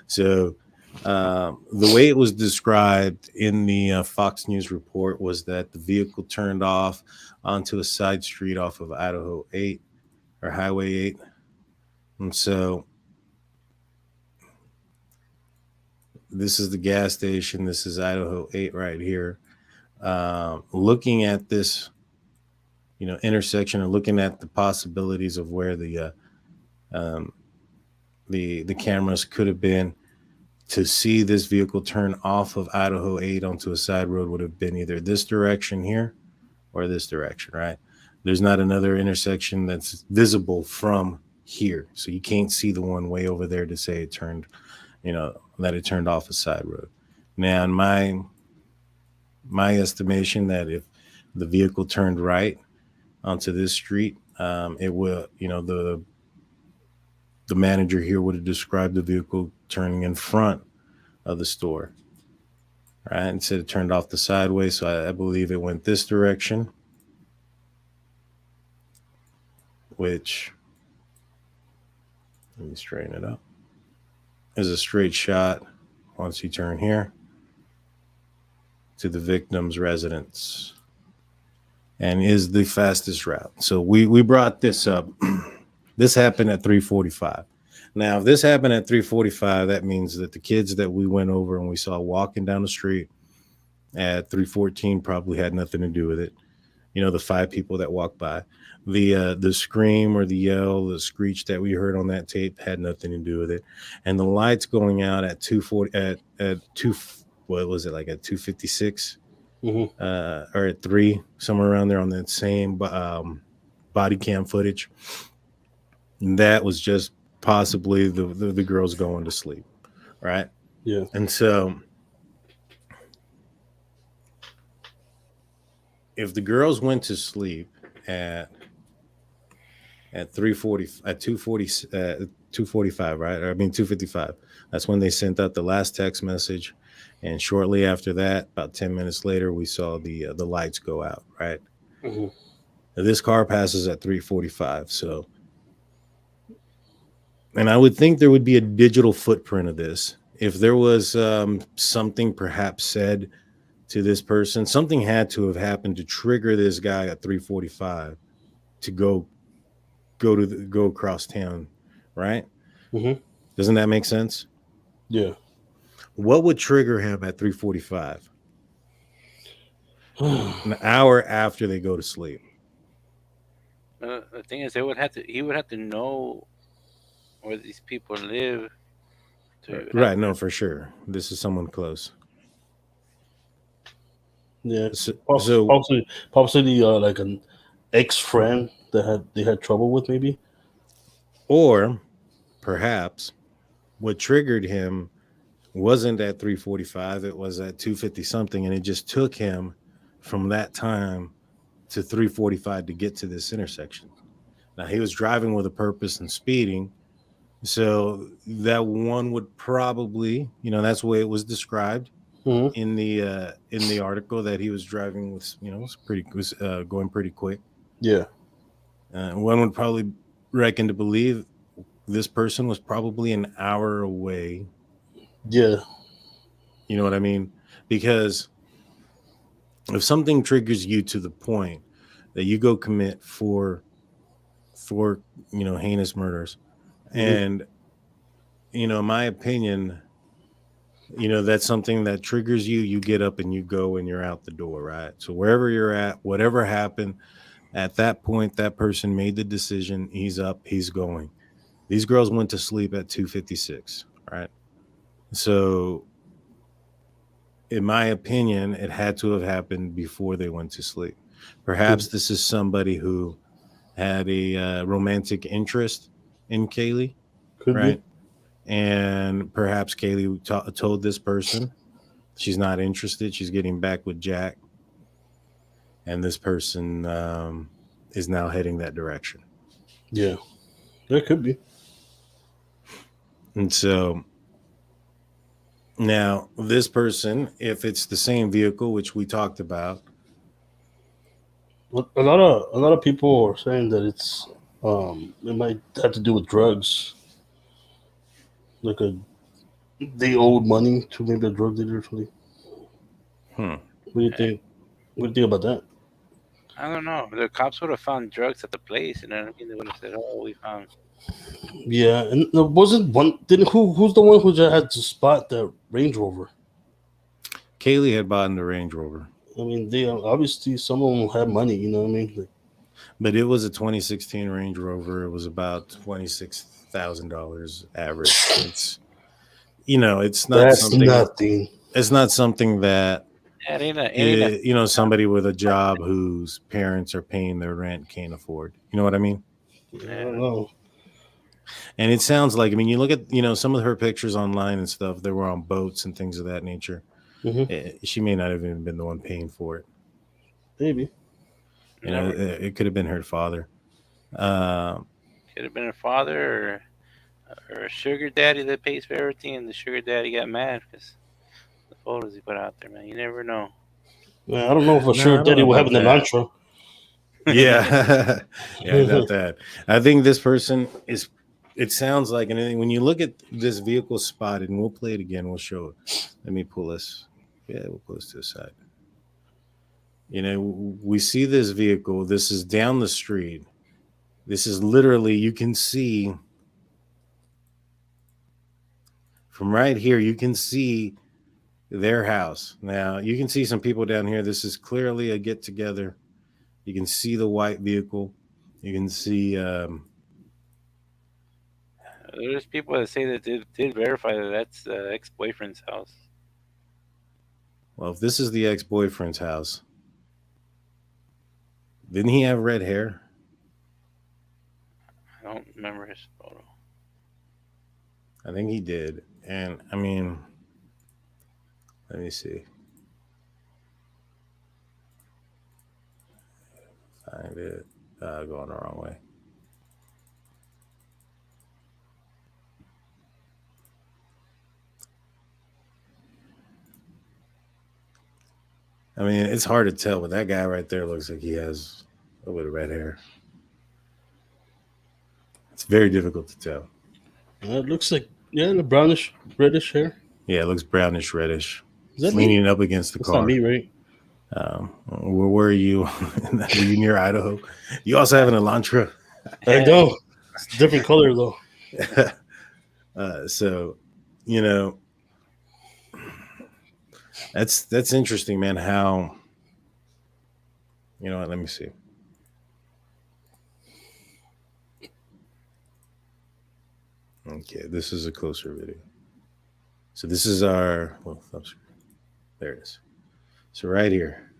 So the way it was described in the Fox News report was that the vehicle turned off onto a side street off of Idaho 8 or Highway 8. And so this is the gas station. This is Idaho 8 right here. Looking at this, intersection, or looking at the possibilities of where the cameras could have been, to see this vehicle turn off of Idaho 8 onto a side road would have been either this direction here or this direction, right? There's not another intersection that's visible from here. So you can't see the one way over there to say it turned, that it turned off a side road. Now, in my estimation, that if the vehicle turned right onto this street, it will, the manager here would have described the vehicle turning in front of the store, right? And said it turned off the sideways. So I believe it went this direction, which, let me straighten it up, is a straight shot once you turn here to the victim's residence, and is the fastest route. So we brought this up. This happened at 3:45. Now, if this happened at 3:45, that means that the kids that we went over and we saw walking down the street at 3:14 probably had nothing to do with it. The 5 people that walked by. The scream or the yell, the screech that we heard on that tape had nothing to do with it. And the lights going out at 2:40 at 2, what was it, like at 2:56? Mm-hmm. Or at 3, somewhere around there on that same body cam footage. And that was just possibly the girls going to sleep, right? Yeah. And so if the girls went to sleep at 3:40, at 2:45, right? I mean 2:55. That's when they sent out the last text message, and shortly after that, about 10 minutes later, we saw the lights go out, right? Mm-hmm. Now, this car passes at 3:45, so, and I would think there would be a digital footprint of this. If there was something perhaps said to this person, something had to have happened to trigger this guy at 3:45 to go across town, right? Mm-hmm. Doesn't that make sense? Yeah. What would trigger him at 3:45? An hour after they go to sleep. The thing is, he would have to know where these people live. Right, no, for sure. This is someone close. Yeah. So Possibly like an ex-friend that they had trouble with, maybe. Or perhaps what triggered him wasn't at 3:45, it was at 2:50 something, and it just took him from that time to 3:45 to get to this intersection. Now, he was driving with a purpose and speeding, so that one would probably, that's the way it was described in the article, that he was driving with, was going pretty quick. Yeah. One would probably reckon to believe this person was probably an hour away. Yeah. You know what I mean? Because if something triggers you to the point that you go commit four heinous murders, and in my opinion, that's something that triggers you, you get up and you go and you're out the door, right? So wherever you're at, whatever happened, At that point, that person made the decision. He's up. He's going. These girls went to sleep at 2:56. Right. So, in my opinion, it had to have happened before they went to sleep. Perhaps this is somebody who had a romantic interest in Kaylee, Could right? be. And perhaps Kaylee told this person she's not interested. She's getting back with Jack. And this person is now heading that direction. Yeah, that could be. And so now this person, if it's the same vehicle, which we talked about, A lot of people are saying that it might have to do with drugs, like they owed money to maybe a drug dealer or something. What do you think? What do you think about that? I don't know. The cops would have found drugs at the place, and then they would have said, "Oh, we found." Yeah, and there wasn't one. Who's the one who just had to spot the Range Rover? Kaylee had bought in the Range Rover. I mean, they obviously some of them had money. You know what I mean? Like, but it was a 2016 Range Rover. It was about $26,000 average. It's it's not that's something. nothing. It's not something that It ain't somebody with a job whose parents are paying their rent can't afford. You know what I mean? I don't know. And it sounds like, I mean, you look at, some of her pictures online and stuff, they were on boats and things of that nature. She may not have even been the one paying for it. Maybe. It could have been her father. Could have been her father or a sugar daddy that pays for everything, and the sugar daddy got mad because the photos he put out there, man. You never know. Man, I don't know if a sugar daddy will have an Elantra. Yeah. Yeah, I doubt that. I think this person is, it sounds like, and when you look at this vehicle spotted, and we'll play it again, we'll show it. Let me pull this. Yeah, we'll pull this to the side. We see this vehicle. This is down the street. This is literally, you can see from right here, you can see their house. Now, you can see some people down here. This is clearly a get together. You can see the white vehicle. You can see. There's people that say that did verify that that's the ex-boyfriend's house. Well, if this is the ex-boyfriend's house, didn't he have red hair? I don't remember his photo. I think he did. And I mean, let me see. Find it. Going the wrong way. I mean, it's hard to tell, but that guy right there looks like he has a little bit of red hair. It's very difficult to tell. It looks like, the brownish, reddish hair. Yeah, it looks brownish, reddish. Is that leaning me? up against the That's car. not me, right? Where were you? Were you near Idaho? You also have an Elantra. I know. It's a different color, though. So, that's interesting, man. How, what? Let me see. Okay, this is a closer video. So this is our, there it is. So right here.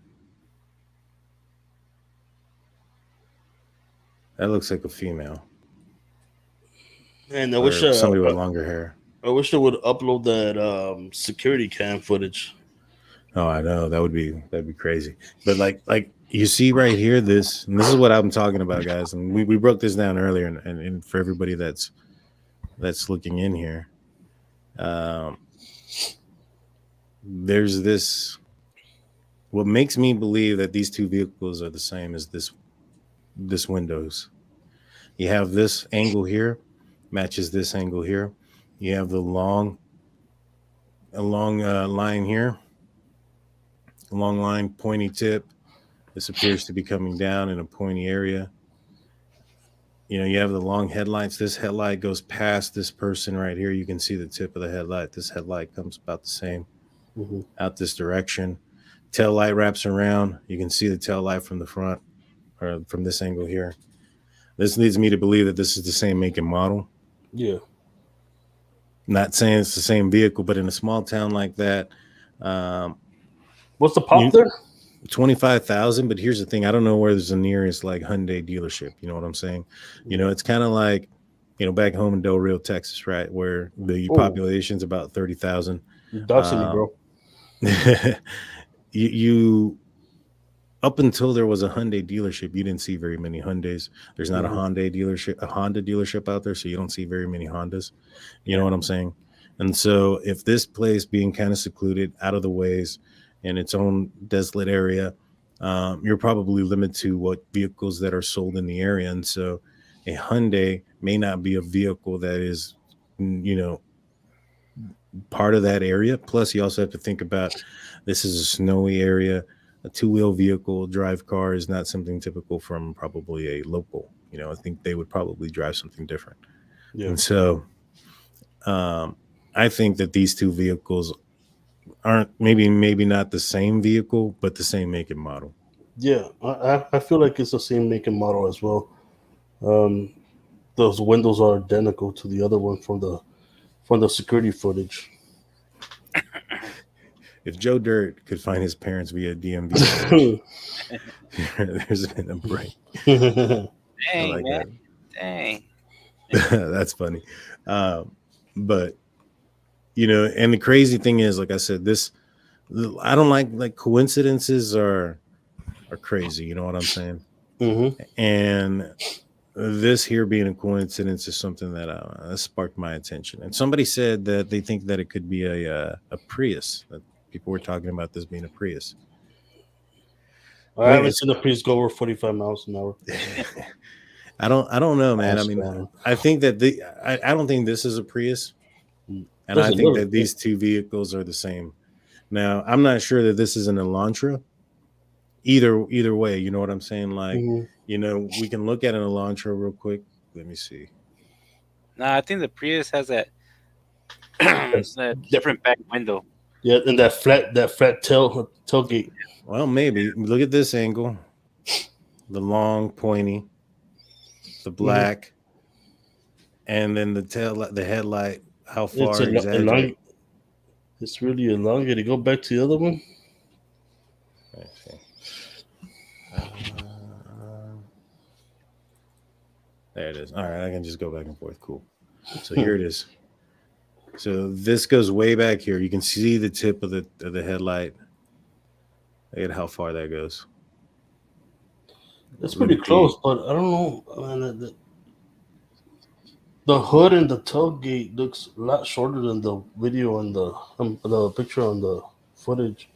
That looks like a female. And I or wish somebody with longer hair. I wish they would upload that security cam footage. Oh, I know, that'd be crazy. But like you see right here, this is what I'm talking about, guys. And we broke this down earlier, and for everybody that's looking in here, there's this. What makes me believe that these two vehicles are the same as this windows. You have this angle here, matches this angle here. You have the long line here, a long line, pointy tip. This appears to be coming down in a pointy area. You have the long headlights. This headlight goes past this person right here. You can see the tip of the headlight. This headlight comes about the same out this direction. Tail light wraps around. You can see the tail light from the front or from this angle here. This leads me to believe that this is the same make and model. Yeah. Not saying it's the same vehicle, but in a small town like that, what's the pop there? 25,000. But here's the thing: I don't know where there's the nearest like Hyundai dealership. You know what I'm saying? You know, it's kind of like, you know, back home in Del Rio, Texas, right, where the population's about 30,000. Doxing me, bro. you up until there was a Hyundai dealership, you didn't see very many Hyundais. There's not a Honda dealership out there, so you don't see very many Hondas. You know what I'm saying? And so if this place being kind of secluded, out of the ways, in its own desolate area, you're probably limited to what vehicles that are sold in the area. And so a Hyundai may not be a vehicle that is, you know, part of that area. Plus, you also have to think about, this is a snowy area. A two-wheel vehicle drive car is not something typical from probably a local. You know, I think they would probably drive something different. Yeah. And so I think that these two vehicles aren't maybe not the same vehicle, but the same make and model. Yeah, I feel like it's the same make and model as well. Those windows are identical to the other one from the security footage. If Joe Dirt could find his parents via DMV, there's been a break. Dang, like man. Dang. That's funny. But, you know, and the crazy thing is, like I said, I don't like coincidences are crazy. You know what I'm saying? Mm-hmm. And this here being a coincidence is something that sparked my attention. And somebody said that they think that it could be a Prius. That people were talking about this being a Prius. I haven't seen a Prius go over 45 miles an hour. I don't know, man. I mean, I think that I don't think this is a Prius, and I think that these two vehicles are the same. Now, I'm not sure that this is an Elantra. Either way, you know what I'm saying? Like, you know, we can look at an Elantra real quick. Let me see. Nah, I think the Prius has that different back window. Yeah, and that flat tailgate. Well, maybe. Look at this angle. The long, pointy, the black, and then the headlight. How far exaggerated? It's really elongated. Go back to the other one. Okay. There it is. All right, I can just go back and forth. Cool. So here it is. So this goes way back here. You can see the tip of the headlight. Look at how far that goes. It's pretty close, but I don't know. The hood and the tailgate looks a lot shorter than the video and the picture on the footage.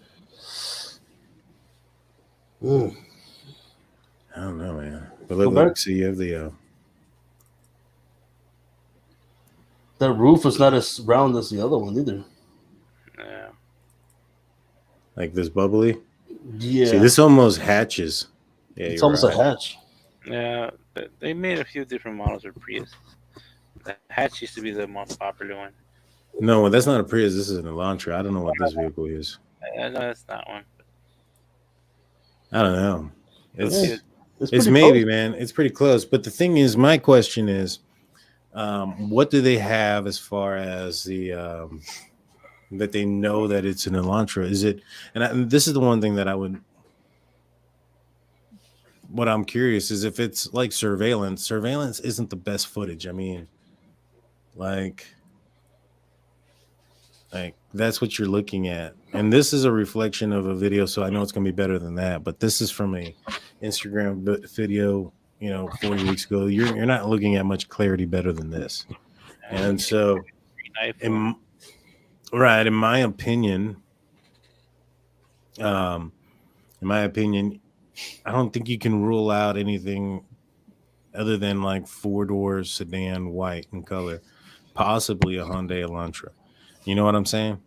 I don't know, man. But look, see, you have the that roof is not as round as the other one either. Yeah. Like this bubbly. Yeah. See, this almost hatches. Yeah, it's almost a hatch. Yeah, they made a few different models of Prius. The hatch used to be the most popular one. No, that's not a Prius. This is an Elantra. I don't know what this vehicle is. No, that's not one. I don't know. It's close. maybe, man. It's pretty close. But the thing is, my question is, what do they have as far as the that they know that it's an Elantra? Is it? And this is the one thing that I would. What I'm curious is if it's like surveillance. Surveillance isn't the best footage. I mean, like that's what you're looking at, and this is a reflection of a video, so I know it's gonna be better than that. But this is from a Instagram video, 40 weeks ago. You're not looking at much clarity better than this, and so, in my opinion, I don't think you can rule out anything other than like 4-door sedan, white in color, possibly a Hyundai Elantra. You know what I'm saying?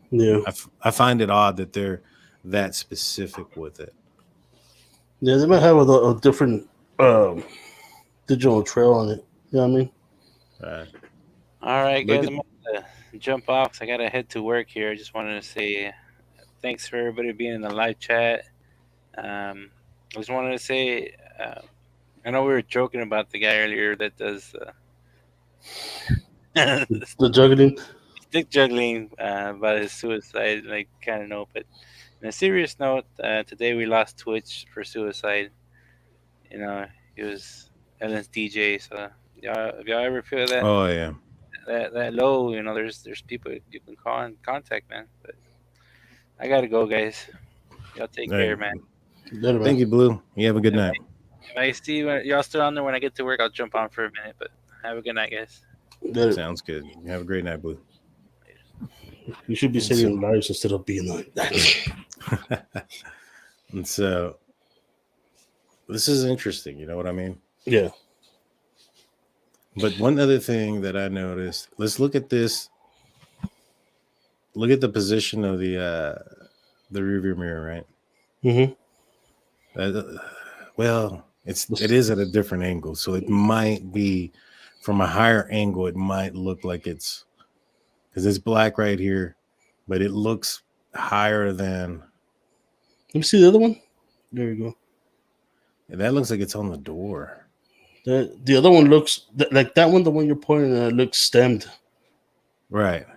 Yeah. I find it odd that they're that specific with it. Yeah, they might have a different digital trail on it. You know what I mean? Right. All right, guys. I'm going to jump off. I got to head to work here. I just wanted to say thanks for everybody being in the live chat. just wanted to say, I know we were joking about the guy earlier that does The juggling. stick juggling about his suicide, like kind of note. But on a serious note, today we lost Twitch for suicide. You know, he was Ellen's DJ. So if y'all ever feel that Oh yeah. that low, you know, there's people you can call and contact, man. But I gotta go, guys. Y'all take All care, right. man. Later, man. Thank you, Blue. You have a good night. If I see y'all still on there when I get to work, I'll jump on for a minute. But have a good night, guys. Later. Sounds good. You have a great night, Blue. You should be saving lives instead of being like that. And so this is interesting, you know what I mean? Yeah. But one other thing that I noticed, let's look at this. Look at the position of the rearview mirror, right? Mm-hmm. Well, it is at a different angle, so it might be from a higher angle. It might look like it's because it's black right here, but it looks higher than. Let me see the other one. There you go. And that looks like it's on the door. The other one looks like that one. The one you're pointing at looks stemmed. Right.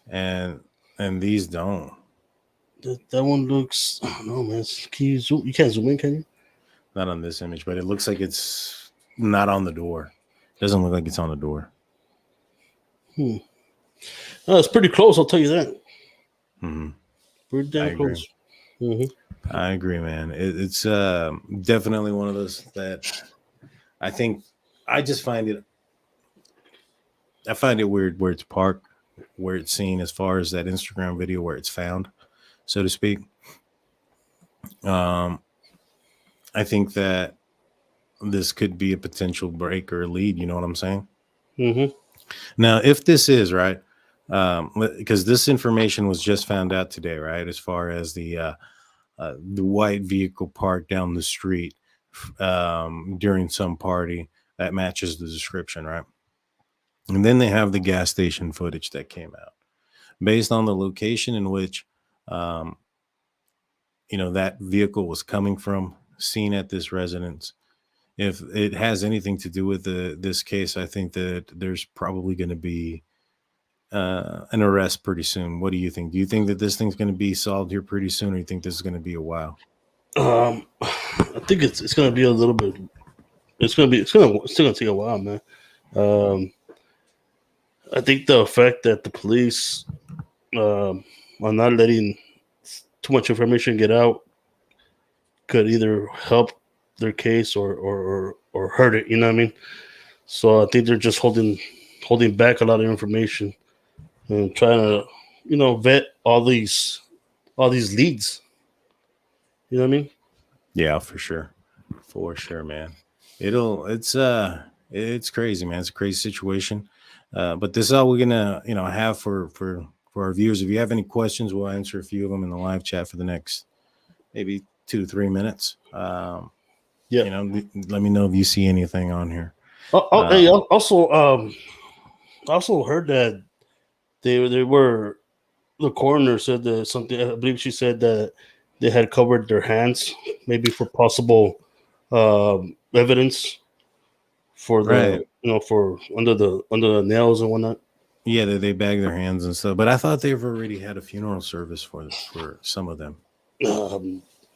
And these don't. That one looks. I don't know, man. Can you zoom? You can't zoom in, can you? Not on this image, but it looks like it's not on the door. Doesn't look like it's on the door. No, it's pretty close. I'll tell you that. Mm-hmm. Pretty damn close. Mm-hmm. I agree, man. It's definitely one of those that I think I just find it. I find it weird where it's parked, where it's seen as far as that Instagram video where it's found, so to speak. I think that this could be a potential break or lead. You know what I'm saying? Mm-hmm. Now, if this is right, because this information was just found out today, right? As far as the white vehicle parked down the street during some party that matches the description, right? And then they have the gas station footage that came out based on the location in which, that vehicle was coming from, seen at this residence. If it has anything to do with this case, I think that there's probably going to be an arrest pretty soon. What do you think? Do you think that this thing's going to be solved here pretty soon, or do you think this is going to be a while? I think it's going to be a little bit. It's still going to take a while, man. I think the fact that the police are not letting too much information get out could either help their case or hurt it. You know what I mean? So I think they're just holding back a lot of information and trying to, vet all these leads. You know what I mean? Yeah, for sure, man. It's crazy, man. It's a crazy situation. But this is all we're gonna, have for our viewers. If you have any questions, we'll answer a few of them in the live chat for the next maybe 2 to 3 minutes. Yeah. Let me know if you see anything on here. Hey, also, I also heard that they were. The coroner said that something. I believe she said that they had covered their hands, maybe for possible evidence for the for under the nails and whatnot. Yeah, they bag their hands and stuff. But I thought they've already had a funeral service for some of them.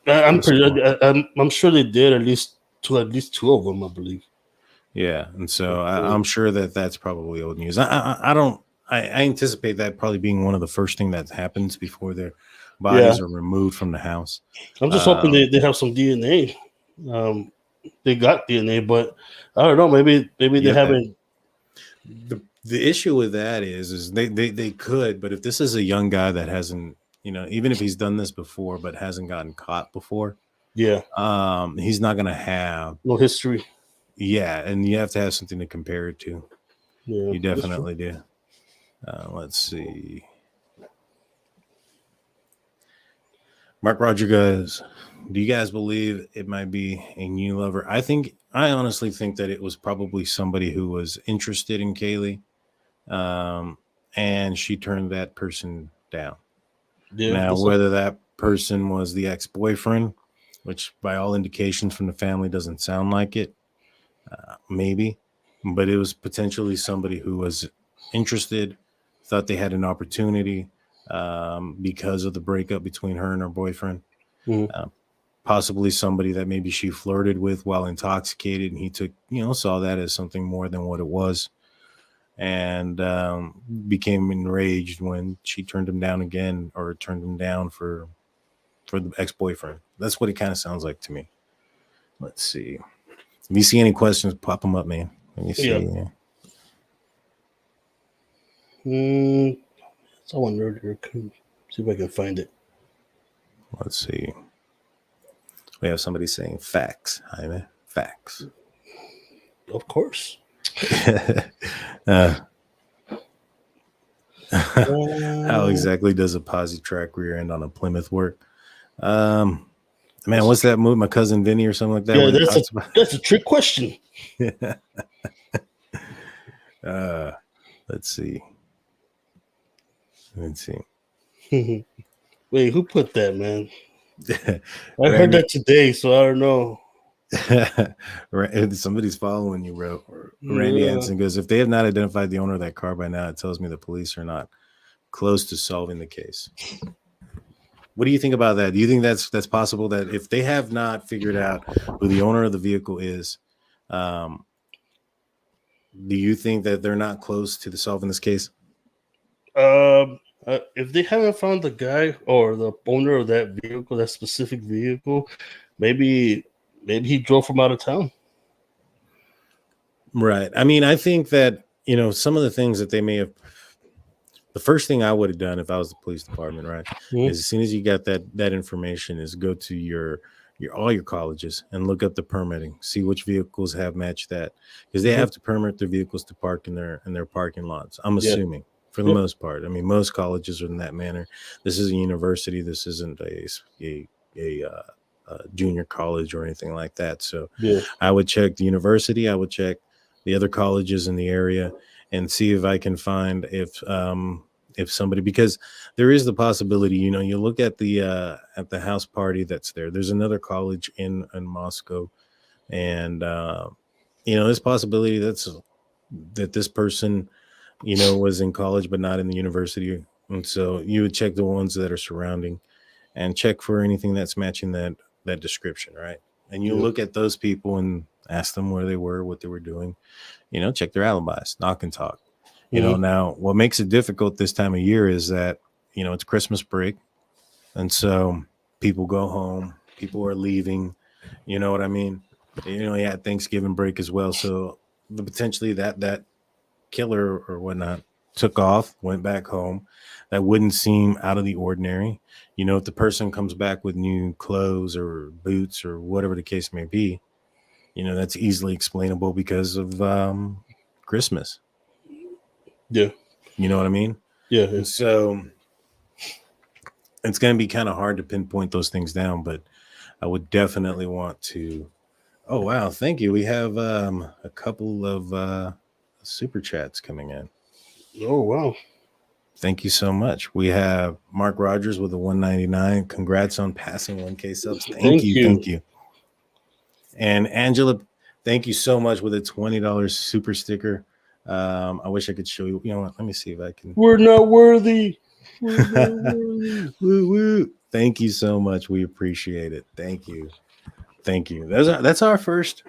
I'm sure they did at least two of them, I believe. Yeah, and so I'm sure that's probably old news. I anticipate that probably being one of the first thing that happens before their bodies are removed from the house. I'm just hoping they have some DNA. They got DNA, but I don't know. Maybe they haven't. The issue with that is they could, but if this is a young guy that hasn't, even if he's done this before but hasn't gotten caught before, he's not gonna have no history. Yeah, and you have to have something to compare it to. Yeah, you definitely do. Let's see. Mark Roger goes, do you guys believe it might be a new lover? I honestly think that it was probably somebody who was interested in Kaylee, and she turned that person down. Yeah, now, whether that person was the ex-boyfriend which by all indications from the family doesn't sound like it. Maybe, but it was potentially somebody who was interested, thought they had an opportunity because of the breakup between her and her boyfriend. Possibly somebody that maybe she flirted with while intoxicated, and he took, saw that as something more than what it was, and became enraged when she turned him down again, or turned him down for the ex-boyfriend. That's what it kind of sounds like to me. Let's see. If you see any questions, pop them up, man. Let me see. I wonder earlier. See if I can find it. Let's see. We have somebody saying facts. Hi, man. Facts. Of course. How exactly does a posi track rear end on a Plymouth work? Man, what's that movie? My Cousin Vinny or something like that? Yeah, that's a trick question. Let's see. Wait, who put that, man? I heard that today, so I don't know. Somebody's following you, bro. Randy Hansen goes, if they have not identified the owner of that car by now, it tells me the police are not close to solving the case. What do you think about that? Do you think that's possible, that if they have not figured out who the owner of the vehicle is, do you think that they're not close to solving this case? If they haven't found the guy or the owner of that vehicle, that specific vehicle, maybe he drove from out of town. Right. I mean, I think that, some of the things that they may have, the first thing I would have done if I was the police department, right, is as soon as you got that information, is go to your all your colleges and look up the permitting, see which vehicles have matched that, because they have to permit their vehicles to park in their parking lots. I'm assuming. For the most part. I mean, most colleges are in that manner. This is a university. This isn't a junior college or anything like that. So I would check the university. I would check the other colleges in the area and see if I can find if somebody, because there is the possibility, you look at the house party that's there. There's another college in Moscow, and there's possibility that this person was in college but not in the university, and so you would check the ones that are surrounding and check for anything that's matching that description, right? And you look at those people and ask them where they were, what they were doing, check their alibis, knock and talk. Now what makes it difficult this time of year is that it's Christmas break, and so people go home, people are leaving, you know what I mean? You had Thanksgiving break as well, so potentially that killer or whatnot took off, went back home. That wouldn't seem out of the ordinary. If the person comes back with new clothes or boots or whatever the case may be, that's easily explainable because of Christmas. Yeah. You know what I mean? Yeah. And so it's going to be kind of hard to pinpoint those things down, but I would definitely want to. Oh, wow. Thank you. We have a couple of super chats coming in. Oh, wow. Thank you so much. We have Mark Rogers with a 199. Congrats on passing 1K subs. Thank you. And Angela, thank you so much with a $20 super sticker. I wish I could show you. You know what? Let me see if I can. We're not worthy. Woo, woo. Thank you so much. We appreciate it. Thank you. That's our first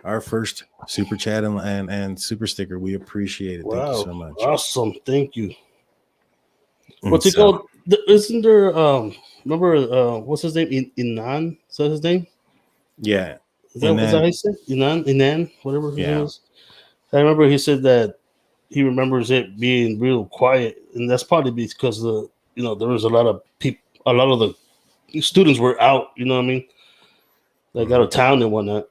super chat and super sticker. We appreciate it. Thank you so much. Awesome. Thank you. What's it called? Isn't there remember what's his name? Inan? Is that his name? Yeah. Is that how he said? Inan, whatever his name was. I remember he said that he remembers it being real quiet, and that's probably because there was a lot of people, a lot of the students were out, you know what I mean? Like out of town and whatnot.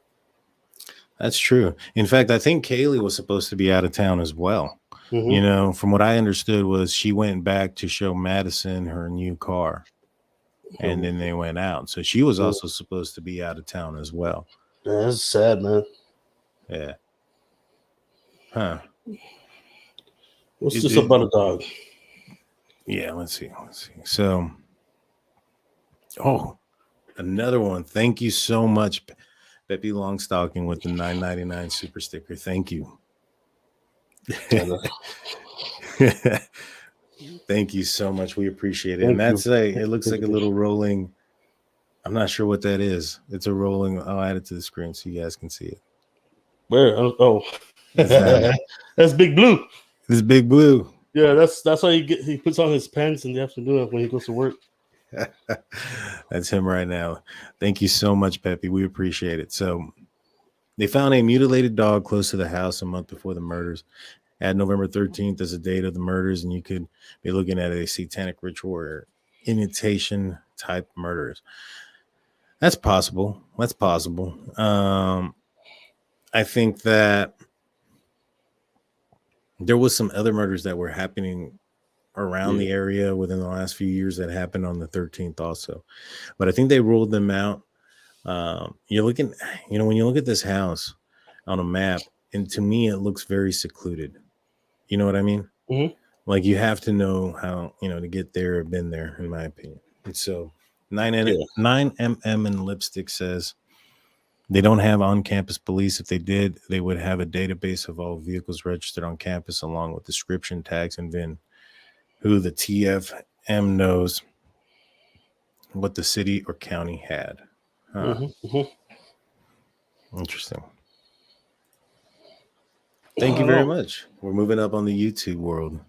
That's true. In fact, I think Kaylee was supposed to be out of town as well. From what I understood was she went back to show Madison her new car, and then they went out. So she was also supposed to be out of town as well. That's sad, man. Yeah. Huh. What's this about a dog? Yeah, let's see. So, Another one. Thank you so much, Pepe Longstocking with the $9.99 super sticker. Thank you. Thank you so much. We appreciate it. Thank And that's you. it looks like a little rolling. I'm not sure what that is. It's a rolling. I'll add it to the screen so you guys can see it. Where? Oh, That? that's Big Blue. This is Big Blue. Yeah, that's why he puts on his pants in the afternoon when he goes to work. That's him right now. Thank you so much, Pepe. We appreciate it. So they found a mutilated dog close to the house a month before the murders. At November 13th as the date of the murders, and you could be looking at a satanic ritual or imitation type murders. That's possible. That's possible. I think that there was some other murders that were happening around the area within the last few years that happened on the 13th also, but I think they ruled them out. You're looking, when you look at this house on a map, and to me it looks very secluded. You know what I mean? Mm-hmm. Like you have to know how, to get there or been there, in my opinion. And so 9mm and Lipstick says they don't have on-campus police. If they did, they would have a database of all vehicles registered on campus along with description, tags, and VIN. Who the TFM knows what the city or county had. Huh. Interesting. Thank you very much. We're moving up on the YouTube world.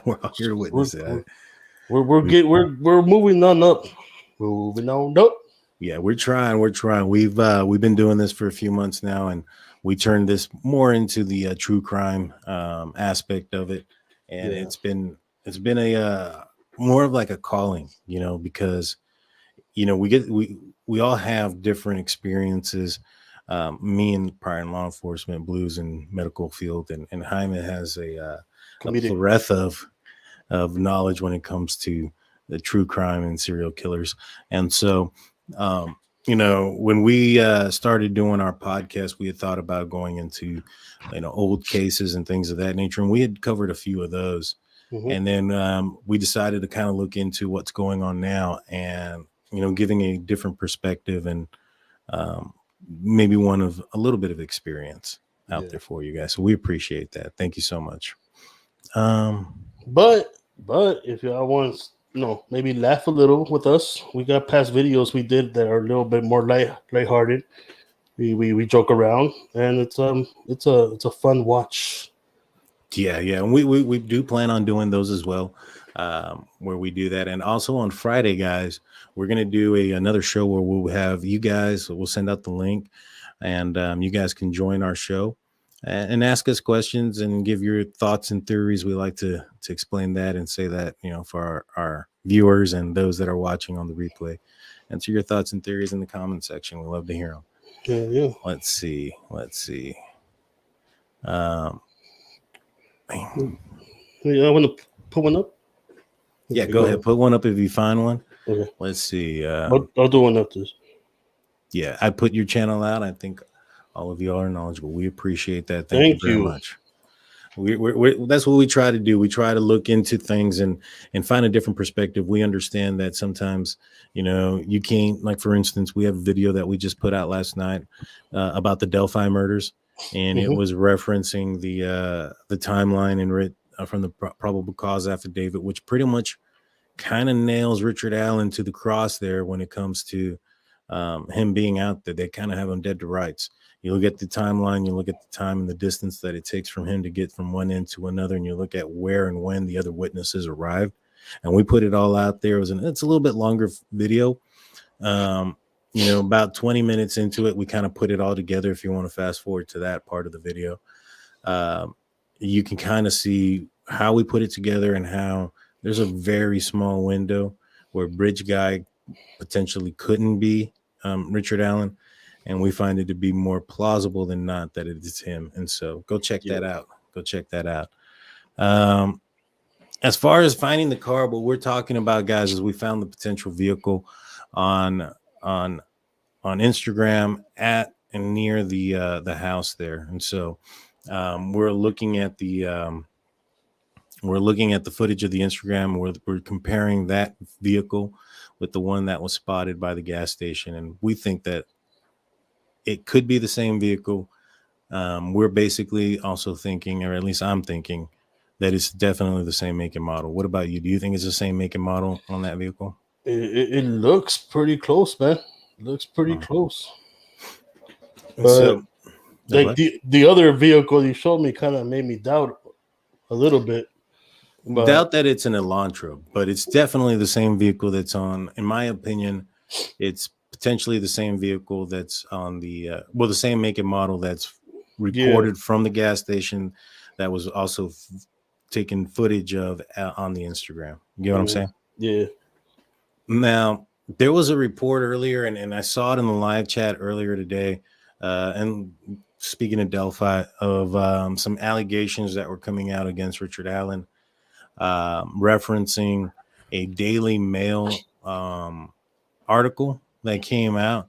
We're all here to witness it. We're moving on up. Moving on up. Yeah, we're trying. We've been doing this for a few months now, and we turned this more into the true crime aspect of it, and it's been a more of like a calling, because we all have different experiences. Me and prior in law enforcement, Blues and medical field, and Jaime has a plethora of knowledge when it comes to the true crime and serial killers. And so, when we started doing our podcast, we had thought about going into, old cases and things of that nature. And we had covered a few of those. Mm-hmm. And then we decided to kind of look into what's going on now and, giving a different perspective and maybe one of a little bit of experience out there for you guys. So we appreciate that. Thank you so much. But if y'all want maybe laugh a little with us, we got past videos we did that are a little bit more lighthearted. We joke around, and it's a fun watch. Yeah, and we do plan on doing those as well, where we do that. And also on Friday, guys, we're gonna do another show where we'll have you guys. We'll send out the link, and you guys can join our show and ask us questions and give your thoughts and theories. We like to explain that and say that, for our viewers and those that are watching on the replay, answer your thoughts and theories in the comment section. We love to hear them. Yeah. Let's see. I want to put one up. Yeah, go ahead. Put one up if you find one. Okay. Let's see. I'll do one up this. Yeah, I put your channel out. I think all of you are knowledgeable. We appreciate that. Thank you very much. That's what we try to do. We try to look into things and find a different perspective. We understand that sometimes, you can't, like, for instance, we have a video that we just put out last night about the Delphi murders, and it was referencing the timeline and from the probable cause affidavit, which pretty much kind of nails Richard Allen to the cross there when it comes to him being out there. They kind of have him dead to rights. You look at the timeline, you look at the time and the distance that it takes from him to get from one end to another, and you look at where and when the other witnesses arrived. And we put it all out there. It's a little bit longer video. About 20 minutes into it, we kind of put it all together. If you want to fast forward to that part of the video, you can kind of see how we put it together and how there's a very small window where Bridge Guy potentially couldn't be Richard Allen. And we find it to be more plausible than not that it is him. And so go check that out. As far as finding the car, what we're talking about, guys, is we found the potential vehicle on Instagram at and near the house there. And so we're looking at the We're looking at the footage of the Instagram. We're comparing that vehicle with the one that was spotted by the gas station, and we think that it could be the same vehicle. We're basically also thinking, or at least I'm thinking, that it's definitely the same make and model. What about you? Do you think it's the same make and model on that vehicle? It looks pretty close, man. Looks pretty close. And But so, like the other vehicle you showed me kind of made me doubt a little bit. But doubt that it's an Elantra, but it's definitely the same vehicle that's on, in my opinion, it's potentially the same vehicle that's on the, the same make and model that's recorded from the gas station that was also taken footage of on the Instagram. You know what I'm saying? Yeah. Now, there was a report earlier, and I saw it in the live chat earlier today, and speaking of Delphi, of some allegations that were coming out against Richard Allen, referencing a Daily Mail article that came out.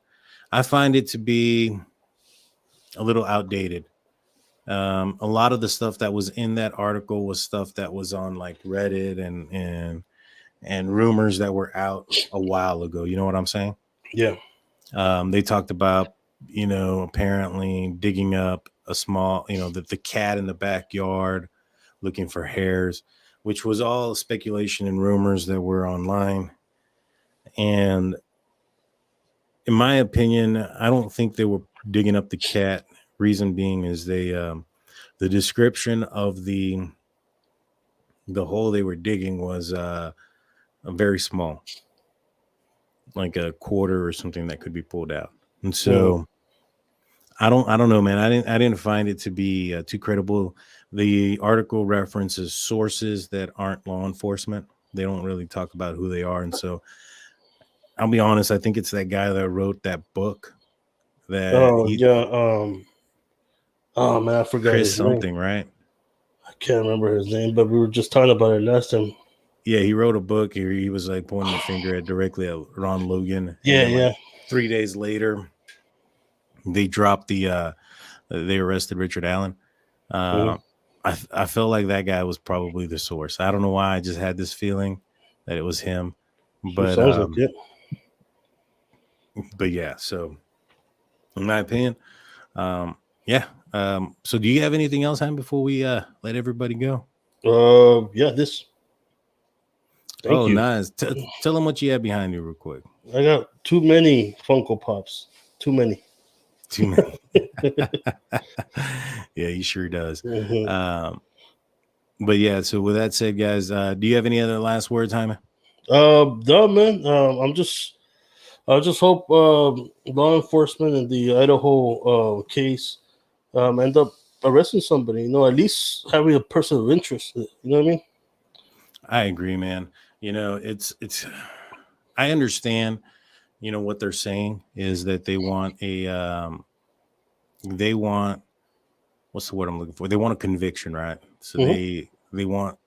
I find it to be a little outdated. A lot of the stuff that was in that article was stuff that was on like Reddit and rumors that were out a while ago. You know what I'm saying? Yeah. They talked about, apparently digging up a small, the cat in the backyard looking for hairs, which was all speculation and rumors that were online. And in my opinion, I don't think they were digging up the cat. Reason being is the description of the hole they were digging was very small, like a quarter or something that could be pulled out. And so I don't know, man. I didn't find it to be too credible. The article references sources that aren't law enforcement. They don't really talk about who they are. And so I'll be honest, I think it's that guy that wrote that book that oh man, I forgot Chris his something, name. right? I can't remember his name, but we were just talking about it last time. Yeah, he wrote a book. He was like pointing the finger directly at Ron Logan. Yeah, and then, 3 days later, they dropped they arrested Richard Allen. I felt like that guy was probably the source. I don't know why. I just had this feeling that it was him. But sounds like it. But yeah, so in my opinion, yeah. So do you have anything else, Han, before we let everybody go? Yeah, this. Thank you. Nice. Tell them what you have behind you real quick. I got too many Funko Pops. Too many. Yeah, he sure does. But yeah, so with that said, guys, do you have any other last words, Jaime? No, man. I just hope law enforcement in the Idaho case end up arresting somebody. At least having a person of interest. You know what I mean? I agree, man. It's. I understand. What they're saying is that they want what's the word I'm looking for? They want a conviction, right? So they want,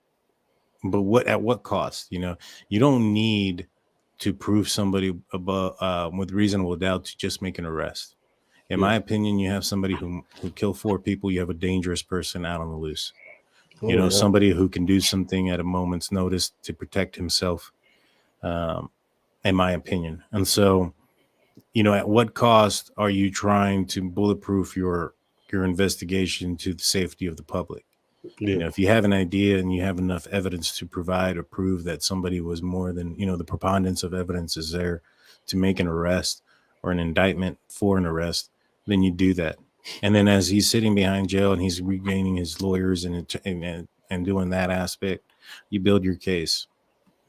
but at what cost? You don't need to prove somebody above with reasonable doubt to just make an arrest. In my opinion, you have somebody who killed 4 people. You have a dangerous person out on the loose. Somebody who can do something at a moment's notice to protect himself. In my opinion, and so, at what cost are you trying to bulletproof your investigation to the safety of the public? If you have an idea and you have enough evidence to provide or prove that somebody was more than, the preponderance of evidence is there to make an arrest or an indictment for an arrest, then you do that. And then as he's sitting behind jail and he's regaining his lawyers and doing that aspect, you build your case.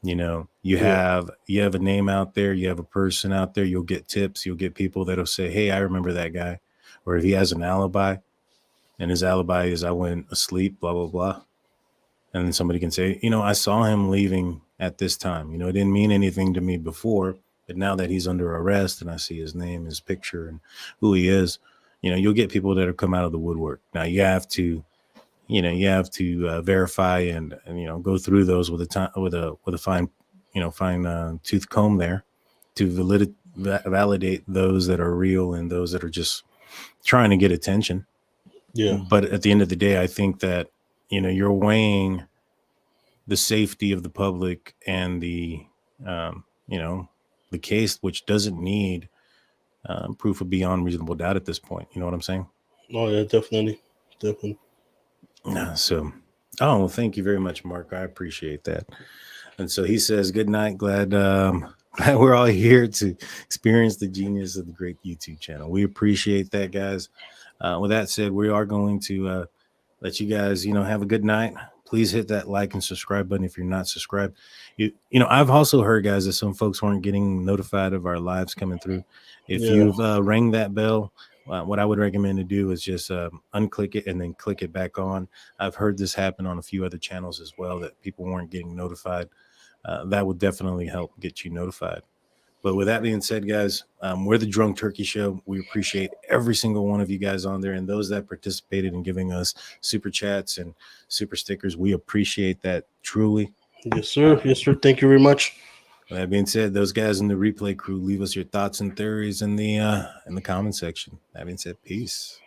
You have a name out there, you have a person out there, you'll get tips, you'll get people that'll say, hey, I remember that guy. Or if he has an alibi, and his alibi is I went asleep, blah, blah, blah. And then somebody can say, I saw him leaving at this time. It didn't mean anything to me before, but now that he's under arrest and I see his name, his picture, and who he is, you'll get people that will come out of the woodwork. Now you have to verify and go through those with a fine tooth comb there to validate those that are real and those that are just trying to get attention. Yeah. But at the end of the day, I think that you're weighing the safety of the public and the the case, which doesn't need proof of beyond reasonable doubt at this point. You know what I'm saying? Oh yeah, definitely. So, oh, well, thank you very much, Mark. I appreciate that. And so he says, good night. Glad we're all here to experience the genius of the great YouTube channel. We appreciate that, guys. With that said, we are going to let you guys, have a good night. Please hit that like and subscribe button if you're not subscribed. I've also heard, guys, that some folks weren't getting notified of our lives coming through. If you've rang that bell, what I would recommend to do is just unclick it and then click it back on. I've heard this happen on a few other channels as well, that people weren't getting notified. That would definitely help get you notified. But with that being said, guys, we're the Drunk Turkey Show. We appreciate every single one of you guys on there, and those that participated in giving us super chats and super stickers. We appreciate that truly. Yes, sir. Yes, sir. Thank you very much. With that being said, those guys in the replay crew, leave us your thoughts and theories in the comment section. That being said, peace.